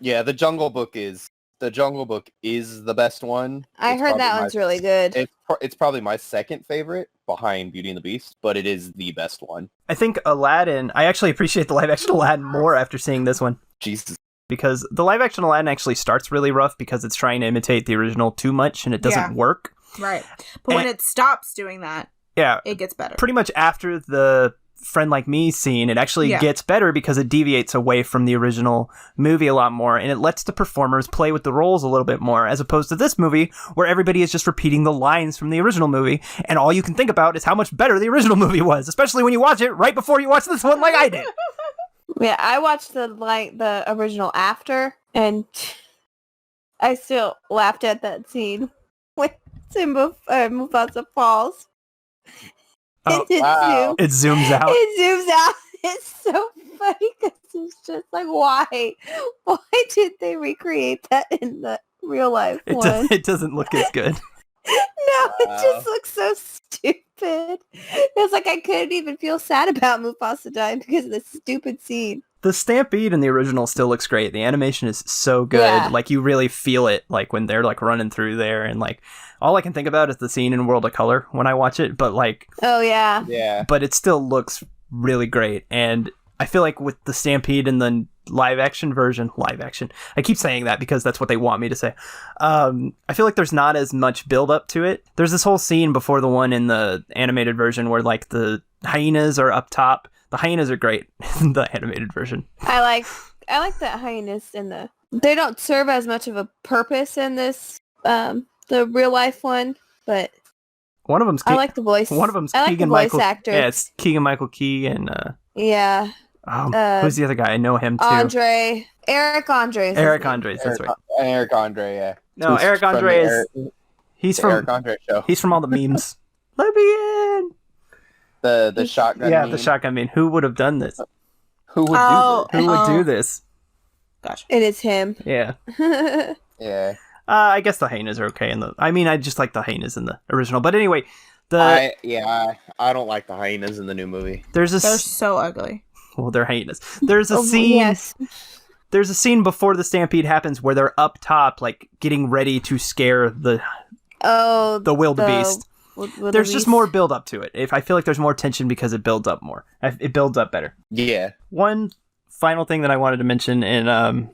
Speaker 2: Yeah, The Jungle Book is the best one.
Speaker 3: I heard that one's really good.
Speaker 2: It's probably my second favorite behind Beauty and the Beast, but it is the best one.
Speaker 1: I think Aladdin, I actually appreciate the live-action Aladdin more after seeing this one.
Speaker 2: Jesus.
Speaker 1: Because the live-action Aladdin actually starts really rough because it's trying to imitate the original too much, and it doesn't work.
Speaker 4: Right. But when it stops doing that, it gets better.
Speaker 1: Pretty much after the Friend Like Me scene, it actually gets better because it deviates away from the original movie a lot more, and it lets the performers play with the roles a little bit more, as opposed to this movie where everybody is just repeating the lines from the original movie, and all you can think about is how much better the original movie was, especially when you watch it right before you watch this one like I did.
Speaker 3: Yeah, I watched the original after, and I still laughed at that scene when Mufasa falls.
Speaker 2: Oh, wow.
Speaker 1: It zooms out.
Speaker 3: It zooms out. It's so funny because it's just like, why? Why did they recreate that in the real life one?
Speaker 1: It doesn't look as good.
Speaker 3: No, it just looks so stupid. It's like I couldn't even feel sad about Mufasa dying because of this stupid scene.
Speaker 1: The stampede in the original still looks great. The animation is so good.
Speaker 3: Yeah.
Speaker 1: Like, you really feel it, like, when they're, like, running through there. And, like, all I can think about is the scene in World of Color when I watch it. But, like...
Speaker 3: Oh, yeah.
Speaker 2: Yeah.
Speaker 1: But it still looks really great. And I feel like with the stampede in the live-action version... Live-action. I keep saying that because that's what they want me to say. I feel like there's not as much build-up to it. There's this whole scene before the one in the animated version where, like, the hyenas are up top. The hyenas are great in the animated version.
Speaker 3: I like the hyenas in the. They don't serve as much of a purpose in this the real life one, but
Speaker 1: one of them's
Speaker 3: I like the voice.
Speaker 1: One of them's
Speaker 3: I like
Speaker 1: Keegan
Speaker 3: the voice
Speaker 1: Michael.
Speaker 3: actor.
Speaker 1: Yeah, it's Keegan Michael Key and
Speaker 3: yeah.
Speaker 1: Who's the other guy? I know him too.
Speaker 3: Eric Andre.
Speaker 1: Eric Andres. That's right.
Speaker 2: Eric Andre. Yeah.
Speaker 1: No, Eric Andre is. He's from
Speaker 2: Eric Andre show.
Speaker 1: He's from all the memes. Let me in.
Speaker 2: The shotgun.
Speaker 1: Yeah,
Speaker 2: meme.
Speaker 1: the shotgun meme. Who would have done this?
Speaker 2: Who would do this?
Speaker 1: Who would do this?
Speaker 4: Gotcha.
Speaker 3: And it's him.
Speaker 1: Yeah.
Speaker 2: Yeah.
Speaker 1: I guess the hyenas are okay I just like the hyenas in the original. But anyway,
Speaker 2: I don't like the hyenas in the new movie.
Speaker 4: They're so ugly.
Speaker 1: Well, they're hyenas. There's a scene.
Speaker 3: Yes.
Speaker 1: There's a scene before the stampede happens where they're up top, like getting ready to scare the wildebeest. There's just more build up to it. I feel like there's more tension because it builds up more. It builds up better.
Speaker 2: Yeah.
Speaker 1: One final thing that I wanted to mention, and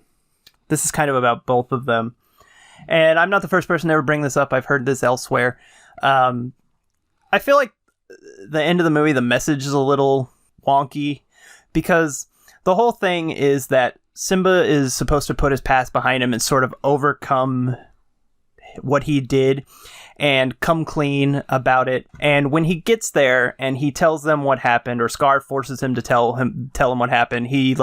Speaker 1: this is kind of about both of them. And I'm not the first person to ever bring this up. I've heard this elsewhere. I feel like the end of the movie, the message is a little wonky because the whole thing is that Simba is supposed to put his past behind him and sort of overcome what he did and come clean about it. And when he gets there and he tells them what happened, or Scar forces him to tell him what happened, he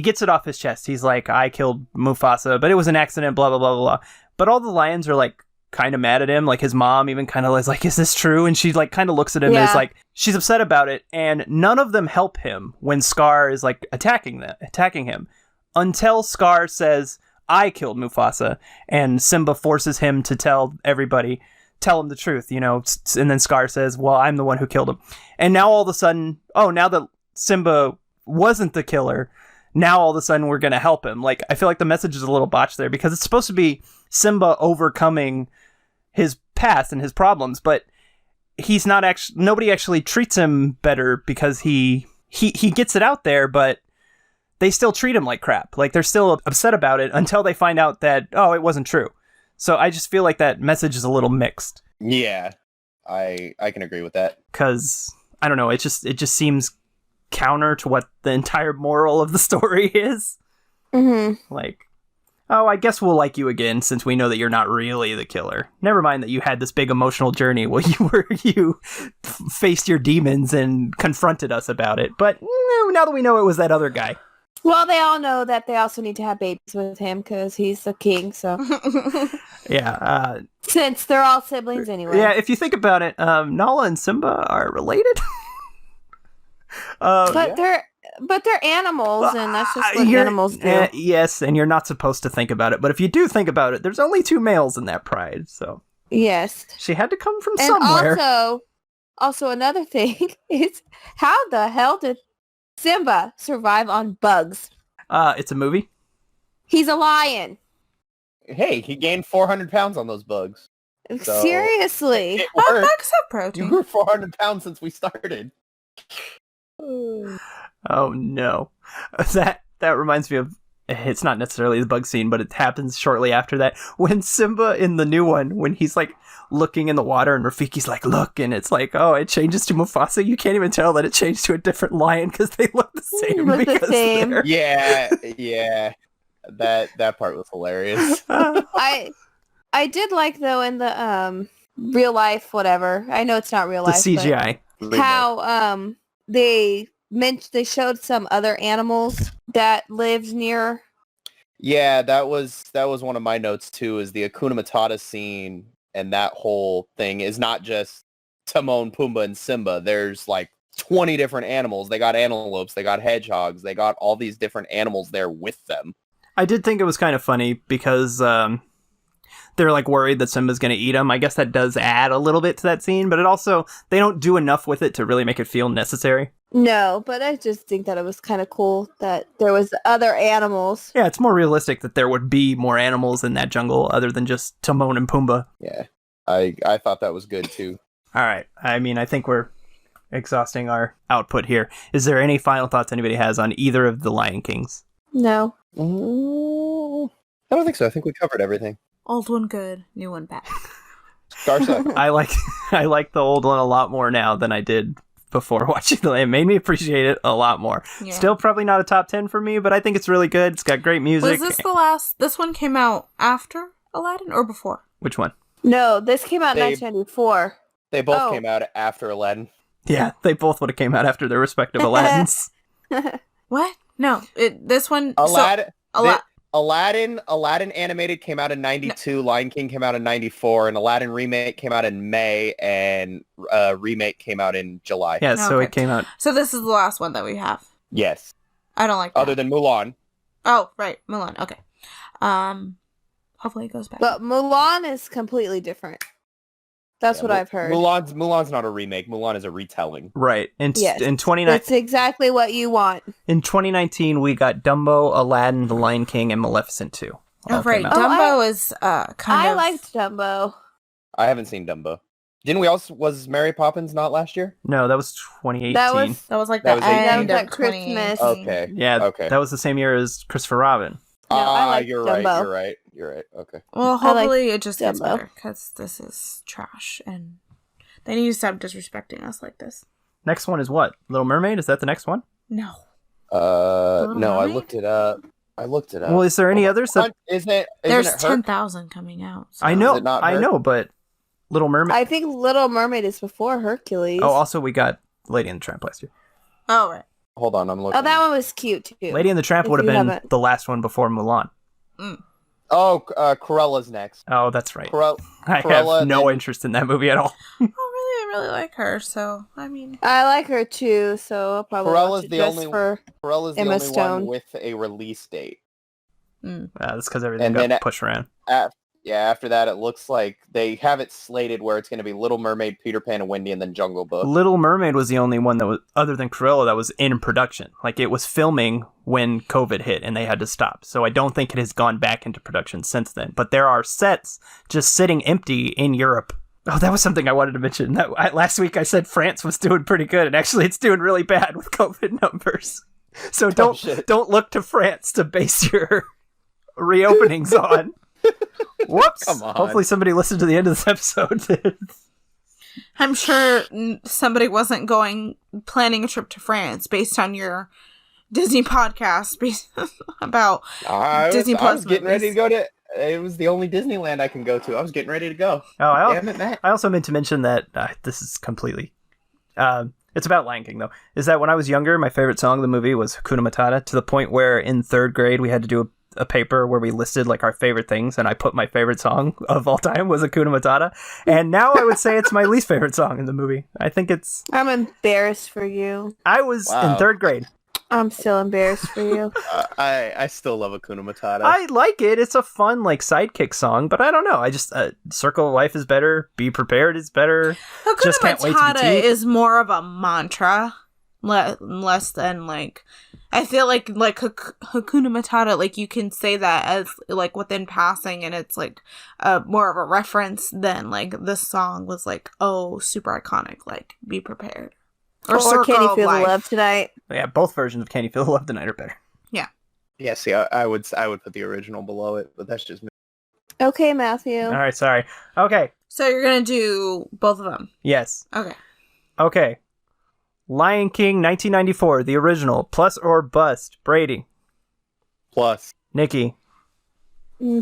Speaker 1: gets it off his chest. He's like, I killed Mufasa, but it was an accident, blah, blah, blah, blah. But all the lions are like kind of mad at him. Like his mom even kind of is like, is this true? And she like kind of looks at him and is like, she's upset about it. And none of them help him when Scar is like attacking him until Scar says, I killed Mufasa. And Simba forces him to tell him the truth, and then Scar says, well, I'm the one who killed him. And now all of a sudden, now that Simba wasn't the killer, now all of a sudden we're going to help him. Like, I feel like the message is a little botched there because it's supposed to be Simba overcoming his past and his problems, but he's not nobody actually treats him better because he gets it out there, but they still treat him like crap. Like, they're still upset about it until they find out that, it wasn't true. So I just feel like that message is a little mixed.
Speaker 2: Yeah, I can agree with that.
Speaker 1: Because, I don't know, it just seems counter to what the entire moral of the story is.
Speaker 3: Mm-hmm.
Speaker 1: Like, I guess we'll like you again since we know that you're not really the killer. Never mind that you had this big emotional journey while you faced your demons and confronted us about it. But now that we know it was that other guy.
Speaker 3: Well, they all know that they also need to have babies with him because he's the king, so...
Speaker 1: Yeah.
Speaker 3: Since they're all siblings anyway.
Speaker 1: Yeah, if you think about it, Nala and Simba are related.
Speaker 3: But they're animals, and that's just what animals do.
Speaker 1: Yes, and you're not supposed to think about it. But if you do think about it, there's only 2 males in that pride, so...
Speaker 3: Yes.
Speaker 1: She had to come from
Speaker 3: and
Speaker 1: somewhere.
Speaker 3: Also another thing is, how the hell did Simba survive on bugs?
Speaker 1: It's a movie.
Speaker 3: He's a lion.
Speaker 2: Hey, he gained 400 pounds on those bugs. So
Speaker 3: Seriously.
Speaker 4: Bugs have protein.
Speaker 2: You grew 400 pounds since we started.
Speaker 1: Oh no. That reminds me of, it's not necessarily the bug scene, but it happens shortly after that. When Simba in the new one, when he's like looking in the water and Rafiki's like, look, and it's like, it changes to Mufasa. You can't even tell that it changed to a different lion because they look the same.
Speaker 2: Yeah. That part was hilarious.
Speaker 3: I did like, though, in the real life, whatever. I know it's not real life.
Speaker 1: The CGI.
Speaker 3: How they showed some other animals that lived near.
Speaker 2: Yeah, that was one of my notes too, is the Hakuna Matata scene, and that whole thing is not just Timon, Pumbaa, and Simba. There's like 20 different animals. They got antelopes, they got hedgehogs, they got all these different animals there with them.
Speaker 1: I did think it was kind of funny because they're like worried that Simba's going to eat them. I guess that does add a little bit to that scene, but it also, they don't do enough with it to really make it feel necessary.
Speaker 3: No, but I just think that it was kind of cool that there was other animals.
Speaker 1: Yeah, it's more realistic that there would be more animals in that jungle other than just Timon and Pumbaa.
Speaker 2: Yeah, I thought that was good too.
Speaker 1: All right. I mean, I think we're exhausting our output here. Is there any final thoughts anybody has on either of the Lion Kings?
Speaker 3: No.
Speaker 2: I don't think so. I think we covered everything.
Speaker 4: Old one good, new one bad.
Speaker 2: Carissa.
Speaker 1: I like the old one a lot more now than I did before watching it made me appreciate it a lot more.
Speaker 4: Yeah.
Speaker 1: Still probably not a top 10 for me, but I think it's really good. It's got great music.
Speaker 4: Was this this one came out after Aladdin or before?
Speaker 1: Which one?
Speaker 3: No, this came out in
Speaker 2: They-
Speaker 3: 1994.
Speaker 2: They both
Speaker 3: Oh.
Speaker 2: came out after Aladdin.
Speaker 1: Yeah, they both would have came out after their respective Aladdins.
Speaker 4: What? No, this one.
Speaker 2: Aladdin.
Speaker 4: So,
Speaker 2: Aladdin animated came out in 92. Lion King came out in 94, and Aladdin remake came out in May, and remake came out in July.
Speaker 1: Yeah, so
Speaker 4: Okay.
Speaker 1: it came out.
Speaker 4: So this is the last one that we have.
Speaker 2: Yes.
Speaker 4: I don't like that.
Speaker 2: Other than Mulan.
Speaker 4: Oh, right, Mulan. Okay. Hopefully it goes back.
Speaker 3: But Mulan is completely different. That's what I've heard.
Speaker 2: Mulan's not a remake. Mulan is a retelling.
Speaker 1: Right.
Speaker 3: Yes.
Speaker 1: In 2019,
Speaker 3: That's exactly what you want.
Speaker 1: in 2019, we got Dumbo, Aladdin, The Lion King, and Maleficent 2.
Speaker 4: Oh,
Speaker 1: all
Speaker 4: right.
Speaker 1: came out.
Speaker 4: Dumbo is kind
Speaker 3: I
Speaker 4: of.
Speaker 3: liked Dumbo.
Speaker 2: I haven't seen Dumbo. Didn't we also... Was Mary Poppins not last year?
Speaker 1: No, that was 2018.
Speaker 3: That was
Speaker 4: That was like
Speaker 2: That
Speaker 4: the
Speaker 2: was
Speaker 4: end
Speaker 3: that
Speaker 4: of
Speaker 3: was at Christmas.
Speaker 4: 2018.
Speaker 2: Okay.
Speaker 1: Yeah,
Speaker 2: Okay.
Speaker 1: that was the same year as Christopher Robin.
Speaker 3: No, I like
Speaker 2: you're
Speaker 3: Dumbo.
Speaker 2: right. You're right. Okay.
Speaker 4: Well,
Speaker 3: I like
Speaker 4: hopefully it just gets
Speaker 3: Dumbo.
Speaker 4: better because this is trash and they need to stop disrespecting us like this.
Speaker 1: Next one is what? Little Mermaid? Is that the next one?
Speaker 4: No.
Speaker 2: No,
Speaker 4: Little
Speaker 2: I
Speaker 4: Mermaid?
Speaker 2: looked it up.
Speaker 1: Well, is there any others that...
Speaker 2: Isn't
Speaker 4: There's
Speaker 2: it her?
Speaker 4: 10,000 coming out. So.
Speaker 1: I know,
Speaker 2: it not
Speaker 1: I
Speaker 2: her?
Speaker 1: know, but Little Mermaid...
Speaker 3: I think Little Mermaid is before Hercules.
Speaker 1: Oh, also we got Lady and the Tramp last year.
Speaker 4: Oh, right.
Speaker 2: Hold on, I'm looking.
Speaker 3: Oh, that one was cute too.
Speaker 1: Lady and the Tramp
Speaker 3: If
Speaker 1: would have
Speaker 3: you
Speaker 1: been
Speaker 3: haven't-
Speaker 1: the last one before Mulan.
Speaker 2: Oh, Cruella's next.
Speaker 1: Oh, that's right.
Speaker 2: Cruella,
Speaker 1: I
Speaker 2: Cruella,
Speaker 1: have no
Speaker 2: then-
Speaker 1: interest in that movie at all.
Speaker 4: Oh, really? I really like her. So, I mean.
Speaker 3: I like her too, so I'll probably
Speaker 2: Cruella's
Speaker 3: watch it
Speaker 2: the
Speaker 3: just
Speaker 2: only-
Speaker 3: for.
Speaker 2: Cruella's the
Speaker 3: Emma
Speaker 2: only
Speaker 3: Stone.
Speaker 2: one with a release date.
Speaker 1: That's because everything
Speaker 2: And
Speaker 1: got
Speaker 2: then-
Speaker 1: pushed around.
Speaker 2: After that, it looks like they have it slated where it's going to be Little Mermaid, Peter Pan and Wendy, and then Jungle Book.
Speaker 1: Little Mermaid was the only one that was, other than Cruella, that was in production. Like, it was filming when COVID hit and they had to stop. So I don't think it has gone back into production since then. But there are sets just sitting empty in Europe. Oh, that was something I wanted to mention. Last week I said France was doing pretty good, and actually it's doing really bad with COVID numbers. So don't look to France to base your reopenings on. Whoops.
Speaker 2: Come on.
Speaker 1: Hopefully somebody listened to the end of this episode.
Speaker 4: I'm sure somebody wasn't planning a trip to France based on your Disney podcast about Disney
Speaker 2: I
Speaker 4: Plus
Speaker 2: was getting ready
Speaker 4: movies.
Speaker 2: to go to... It was the only Disneyland I can go to. I was getting ready to go.
Speaker 1: Oh,
Speaker 2: Damn it, Matt.
Speaker 1: I also meant to mention that this is completely... it's about Lion King, though. Is that when I was younger, my favorite song of the movie was Hakuna Matata, to the point where in 3rd grade we had to do a paper where we listed like our favorite things, and I put my favorite song of all time was Hakuna Matata. And now I would say it's my least favorite song in the movie. I think it's...
Speaker 3: I'm embarrassed for you.
Speaker 1: I was in
Speaker 2: Wow.
Speaker 1: 3rd grade.
Speaker 3: I'm still embarrassed for you.
Speaker 2: I still love Hakuna Matata.
Speaker 1: I like it. It's a fun like sidekick song, but I don't know. I just Circle of Life is better. Be Prepared is better.
Speaker 4: Hakuna
Speaker 1: Just can't wait to be
Speaker 4: Matata
Speaker 1: two.
Speaker 4: is more of a mantra, less than like. I feel like Hakuna Matata, like you can say that as like within passing, and it's like more of a reference than like the song was like super iconic, like Be Prepared
Speaker 3: Or
Speaker 4: Circle
Speaker 3: Can You
Speaker 4: of
Speaker 3: Feel the
Speaker 4: Life.
Speaker 3: Love Tonight?
Speaker 1: Yeah, both versions of Can You Feel the Love Tonight are better.
Speaker 2: Yeah, see, I would put the original below it, but that's just me.
Speaker 3: Okay, Matthew.
Speaker 1: All right, sorry. Okay.
Speaker 4: So you're gonna do both of them.
Speaker 1: Yes.
Speaker 4: Okay.
Speaker 1: Lion King 1994, the original, plus or bust. Brady,
Speaker 2: Plus,
Speaker 1: Nikki,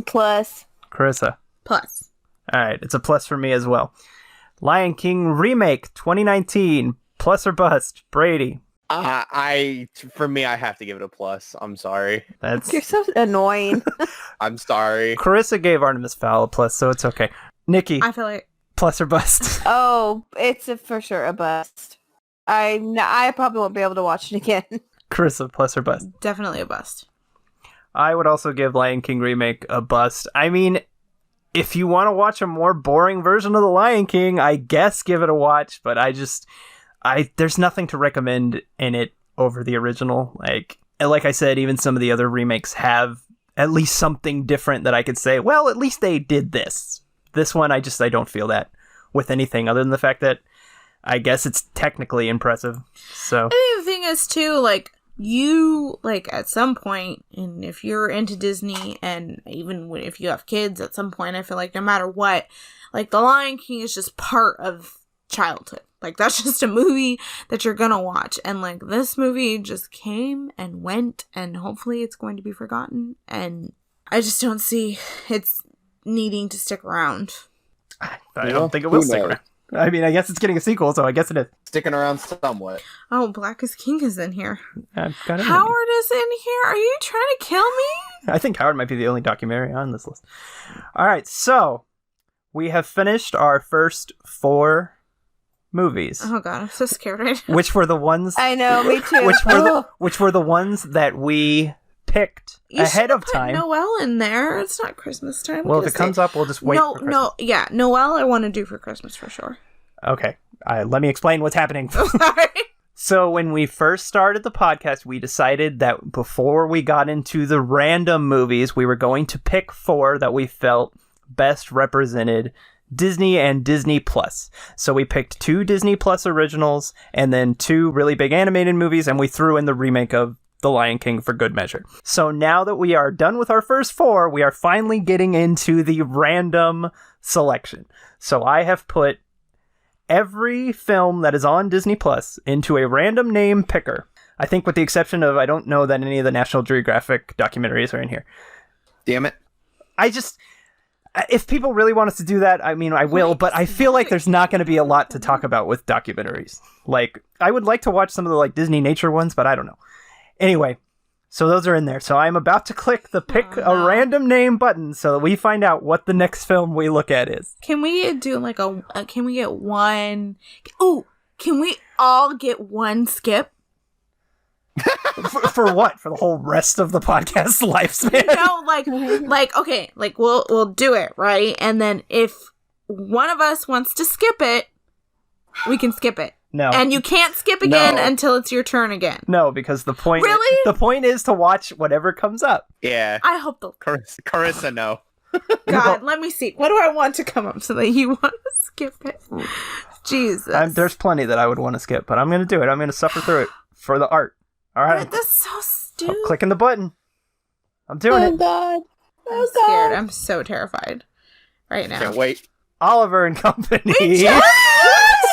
Speaker 3: Plus.
Speaker 1: Carissa.
Speaker 4: Plus.
Speaker 1: All right, it's a plus for me as well. Lion King remake 2019, plus or bust. Brady.
Speaker 2: for me, I have to give it a plus. I'm sorry.
Speaker 1: That's
Speaker 3: You're so annoying.
Speaker 2: I'm sorry.
Speaker 1: Carissa gave Artemis Fowl a plus, so it's okay. Nikki,
Speaker 4: I feel like
Speaker 1: plus or bust.
Speaker 3: Oh, it's for sure a bust. I probably won't be able to watch it again.
Speaker 1: Carissa, plus or bust.
Speaker 4: definitely a bust.
Speaker 1: I would also give Lion King remake a bust. I mean, if you want to watch a more boring version of The Lion King, I guess give it a watch, but there's nothing to recommend in it over the original. Like I said, even some of the other remakes have at least something different that I could say, well, at least they did this. This one, I don't feel that with anything other than the fact that I guess it's technically impressive. So
Speaker 4: I think the thing is too, like you at some point, and if you're into Disney, and even if you have kids at some point, I feel like no matter what, like The Lion King is just part of childhood. Like, that's just a movie that you're gonna watch. And, like, this movie just came and went, and hopefully it's going to be forgotten. And I just don't see it's needing to stick around.
Speaker 1: I don't think it will stick around. I mean, I guess it's getting a sequel, so I guess it is.
Speaker 2: Sticking around somewhat.
Speaker 4: Oh, Black is King is in here.
Speaker 1: I've got it.
Speaker 4: Howard is in here? Are you trying to kill me?
Speaker 1: I think Howard might be the only documentary on this list. All right, so we have finished our first 4 movies.
Speaker 4: Oh god, I'm so scared right now.
Speaker 1: Which were the ones
Speaker 3: I know, me too.
Speaker 1: which were the ones that we picked ahead of time.
Speaker 4: Noel in there. It's not Christmas time.
Speaker 1: Well, if it comes up, we'll just wait for Christmas.
Speaker 4: Noel I want to do for Christmas for sure.
Speaker 1: Okay, let me explain what's happening.
Speaker 4: Sorry.
Speaker 1: So when we first started the podcast, we decided that before we got into the random movies, we were going to pick 4 that we felt best represented Disney and Disney Plus. So we picked 2 Disney Plus originals and then 2 really big animated movies, and we threw in the remake of The Lion King for good measure. So now that we are done with our first 4, we are finally getting into the random selection. So I have put every film that is on Disney Plus into a random name picker. I think with the exception of, I don't know that any of the National Geographic documentaries are in here.
Speaker 2: Damn it.
Speaker 1: If people really want us to do that, I mean, I will, but I feel like there's not going to be a lot to talk about with documentaries. Like, I would like to watch some of the, like, Disney nature ones, but I don't know. Anyway, so those are in there. So I'm about to click the pick a random name button so that we find out what the next film we look at is.
Speaker 4: Can we do like can we get one? Oh, can we all get one skip?
Speaker 1: for what? For the whole rest of the podcast lifespan?
Speaker 4: No, okay, like we'll do it, right? And then if one of us wants to skip it, we can skip it.
Speaker 1: No.
Speaker 4: And you can't skip again until it's your turn again.
Speaker 1: No, because the point
Speaker 4: Really?
Speaker 1: The point is to watch whatever comes up.
Speaker 2: Yeah.
Speaker 4: I hope
Speaker 2: Carissa, no.
Speaker 4: God, let me see. What do I want to come up so that you want to skip it? Jesus.
Speaker 1: There's plenty that I would want to skip, but I'm going to do it. I'm going to suffer through it for the art. All right.
Speaker 4: That's so stupid.
Speaker 1: I'm clicking the button. I'm doing it.
Speaker 3: God.
Speaker 4: I'm scared. I'm so terrified right now.
Speaker 2: Can't wait.
Speaker 1: Oliver and Company.
Speaker 4: We just watched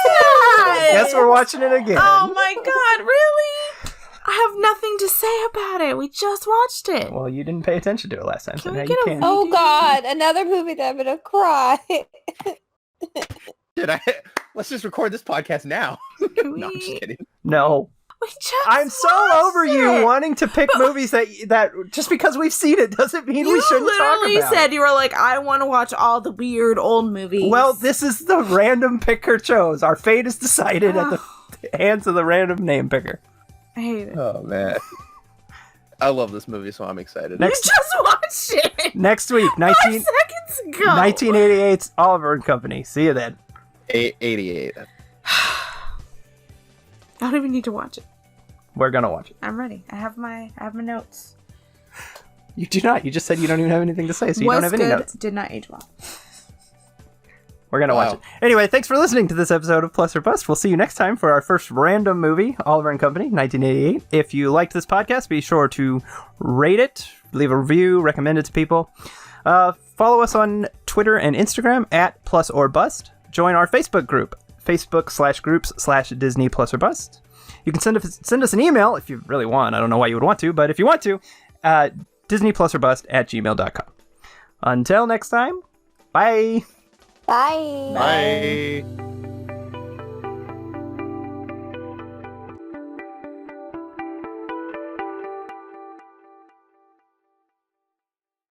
Speaker 4: that!
Speaker 1: Guess we're watching it again.
Speaker 4: Oh my god, really? I have nothing to say about it. We just watched it.
Speaker 1: Well, you didn't pay attention to it last time, so
Speaker 4: Can
Speaker 1: now
Speaker 4: we
Speaker 1: you
Speaker 4: get a
Speaker 1: can.
Speaker 3: Oh God, another movie that I'm gonna cry.
Speaker 2: Let's just record this podcast now.
Speaker 4: Can
Speaker 2: No, I'm just kidding.
Speaker 1: No.
Speaker 4: We just
Speaker 1: I'm so
Speaker 4: watched
Speaker 1: over you
Speaker 4: it.
Speaker 1: wanting to pick movies that just because we've seen it doesn't mean we shouldn't talk about
Speaker 4: You literally said, you were like, I want to watch all the weird old movies.
Speaker 1: Well, this is the random picker chose. Our fate is decided at the hands of the random name picker.
Speaker 4: I hate it.
Speaker 2: Oh, man. I love this movie, so I'm excited.
Speaker 4: We just watched it.
Speaker 1: Next week,
Speaker 4: 5 seconds ago.
Speaker 1: 1988's Oliver and Company. See you then.
Speaker 2: 88.
Speaker 4: I don't even need to watch it.
Speaker 1: We're gonna watch it.
Speaker 4: I'm ready. I have my notes.
Speaker 1: You do not. You just said you don't even have anything to say, so you don't have any notes.
Speaker 4: Did not age well.
Speaker 1: We're gonna watch it. Anyway, thanks for listening to this episode of Plus or Bust. We'll see you next time for our first random movie, Oliver and Company, 1988. If you liked this podcast, be sure to rate it, leave a review, recommend it to people. Follow us on Twitter and Instagram at Plus or Bust. Join our Facebook group, Facebook/groups/Disney Plus or Bust. You can send us an email if you really want. I don't know why you would want to, but if you want to, DisneyPlusOrBust@gmail.com. Until next time, bye.
Speaker 3: Bye.
Speaker 2: Bye.